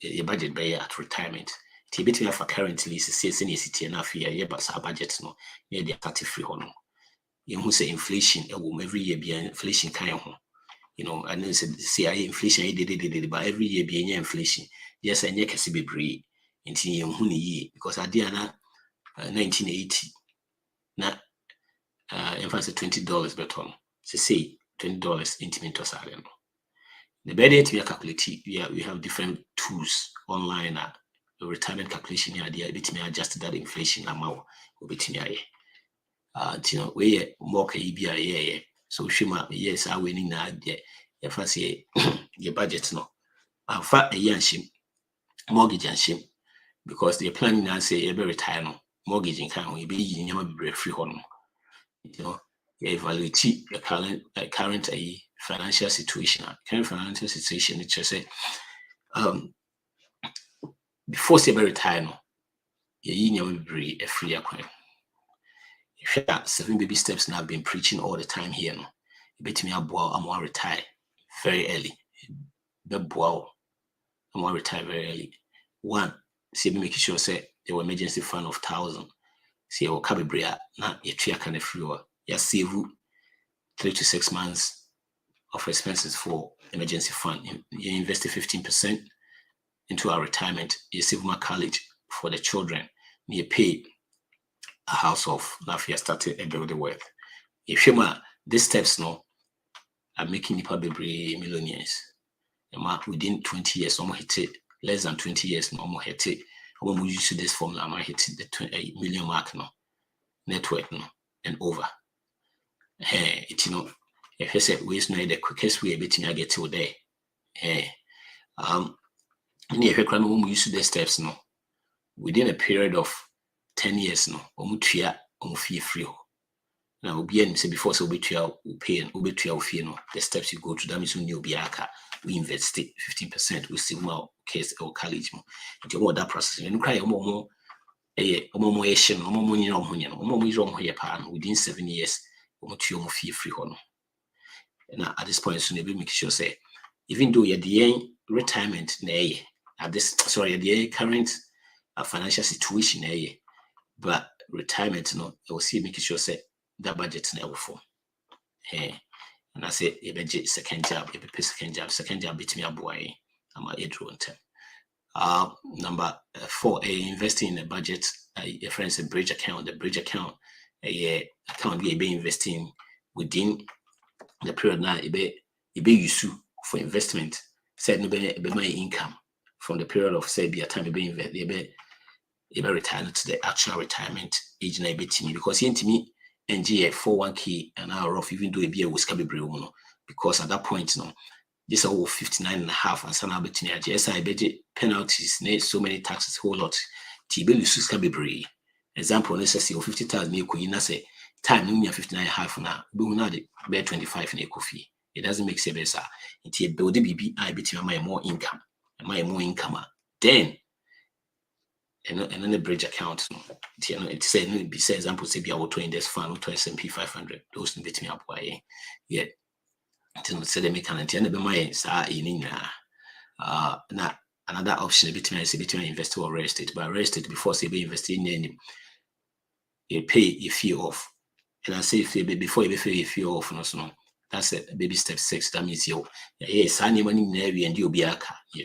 your budget by at retirement. It's a bit me for currently say senior city enough here, but our budget no near the 30 honor. You who say inflation every year be inflation kind of and then say inflation but every year be inflation. Yes, I never see be brave until you year because I did 1980 na in fact $20 per ton. So say $20 intimate or salary. The better to calculate, we have different tools online. The retirement calculation here, they bit me adjust that inflation amount. Bit me we more EBI. So Shima, yes, I winning now. If I say your budget no, in fact a year shim mortgage and shim because they're planning now say every retire no mortgage in can we be in your free home. You evaluate your current financial situation. Current financial situation, it just say before say retire no, you be a free acquaint. 7 baby steps now I've been preaching all the time here. No, bet me I'm more retire very early. I'm more retire very early. One, see me making sure say there were emergency fund of 1,000. See your cabibria now your tree kind of free. You save 3 to 6 months of expenses for emergency fund. You invest 15% into our retirement. You save my college for the children. You pay a house of now you started a building worth. If you these steps no are making people be millionaires. Within 20 years, almost hit it, less than 20 years, no more hit it. When we use this formula, I might hit the 20 million mark no network no and over. Hey, it if I said waste no the quickest way betting I get to there. Hey, when we use the steps no within a period of 10 years no fee free. Now be say before so we pay and fee no the steps you go to that means you we invest 15% we see more case or college mo you want that process and cry more within 7 years fee free. Now at this point so maybe make sure say even though you're the retirement at this the current financial situation but retirement no I will see making sure say that budget never for. And I say a budget second job between a boy. I'm a drone term. Number 4, investing in a budget, a friend's a bridge account. The bridge account, account be investing within the period now. It be used for investment. Said no be my income from the period of say be a time be invest. Be retire to the actual retirement age na be because to me. NG 401k and hour off, even though it be a whisker be because at that point, this all 59.5 and some between yes, I bet penalties, so many taxes, whole lot. Tibe Lusus be brave. Example, necessary 50,000 you say time you 59.5 now, but now the bear 25 in a coffee. It doesn't make sense. It's a build BB, I bet you my more income, and my more income. Then and then the bridge account, it said no be example say be auto index fund to S&P 500 those bit me up why yeah say they make an and be my in na another option between investor or real estate but real estate before say be investing in you pay a fee off and I say before you pay a fee off no that's a baby step 6 that means you any money in area and you'll be a you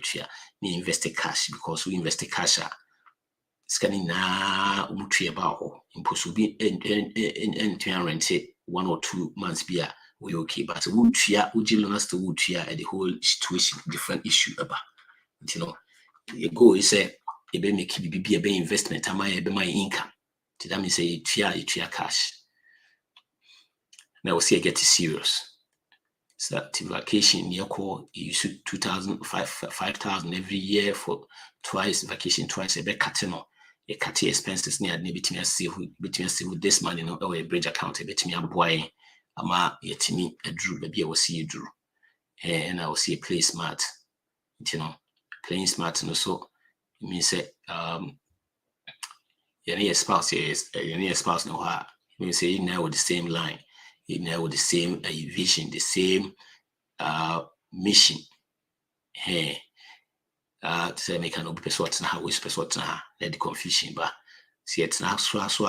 invest cash because we invest cash scanning na about impossible be and rent 1 or 2 months be we okay but would us to would at the whole situation different issue about you go is say be make be a investment am I be my income to that means say cash now we'll see I get serious so that vacation you should 2,000 5,000 every year for vacation twice a bit cutting a cut expenses near between us see with this money no a bridge account between a boy ama yet me a drew baby I will see you drew and I will see a play smart playing smart no so it means say your spouse no ha you say you now with the same line, you know with the same vision, the same mission. Hey, say make an open person how we person let the confusion, but see it's now so as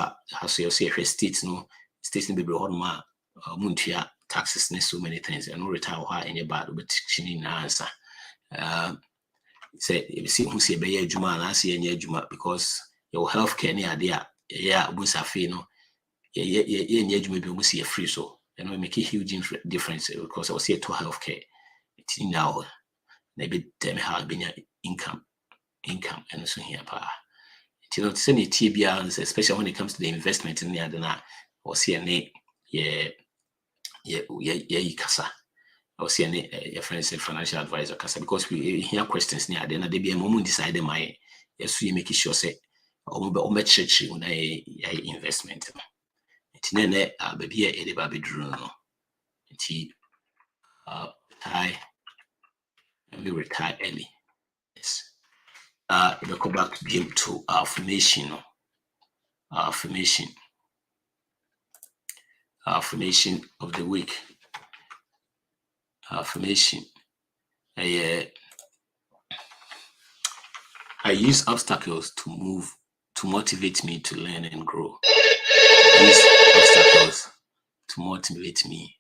you say state no be on ma muntia taxes ne so many things and no retire any bad but chini answer. Say you see who say be adwuma and say any adwuma because your healthcare near there yeah busafi no yeah adwuma be almost see free so you know make a huge difference because I was here to healthcare it's now maybe them have been income and so here pa you know say TBR especially when it comes to the investment in the other or see any yeah kasa or see any friends and financial advisor kasa because we hear questions near then they be a moment decide my yes we make sure say or church when I investment it's nene baby e ba bedru no it's we retire early. Yes. We'll go back to affirmation of the week. Affirmation. I use obstacles to motivate me to learn and grow. I use obstacles to motivate me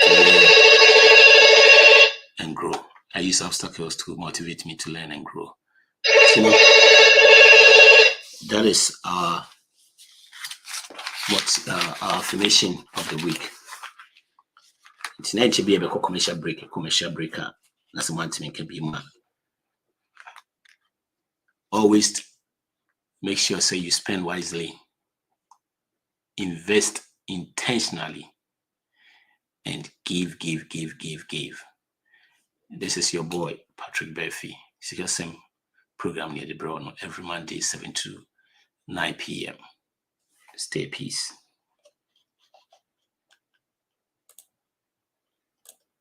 to learn and grow. I use obstacles to motivate me to learn and grow. So, that is our affirmation of the week. Tonight should be a commercial breaker. That's one thing can be man. Always make sure say you spend wisely, invest intentionally, and give. This is your boy Patrikbarfi. It's the same program near the Brown every Monday 7 to 9 p.m. Stay peace.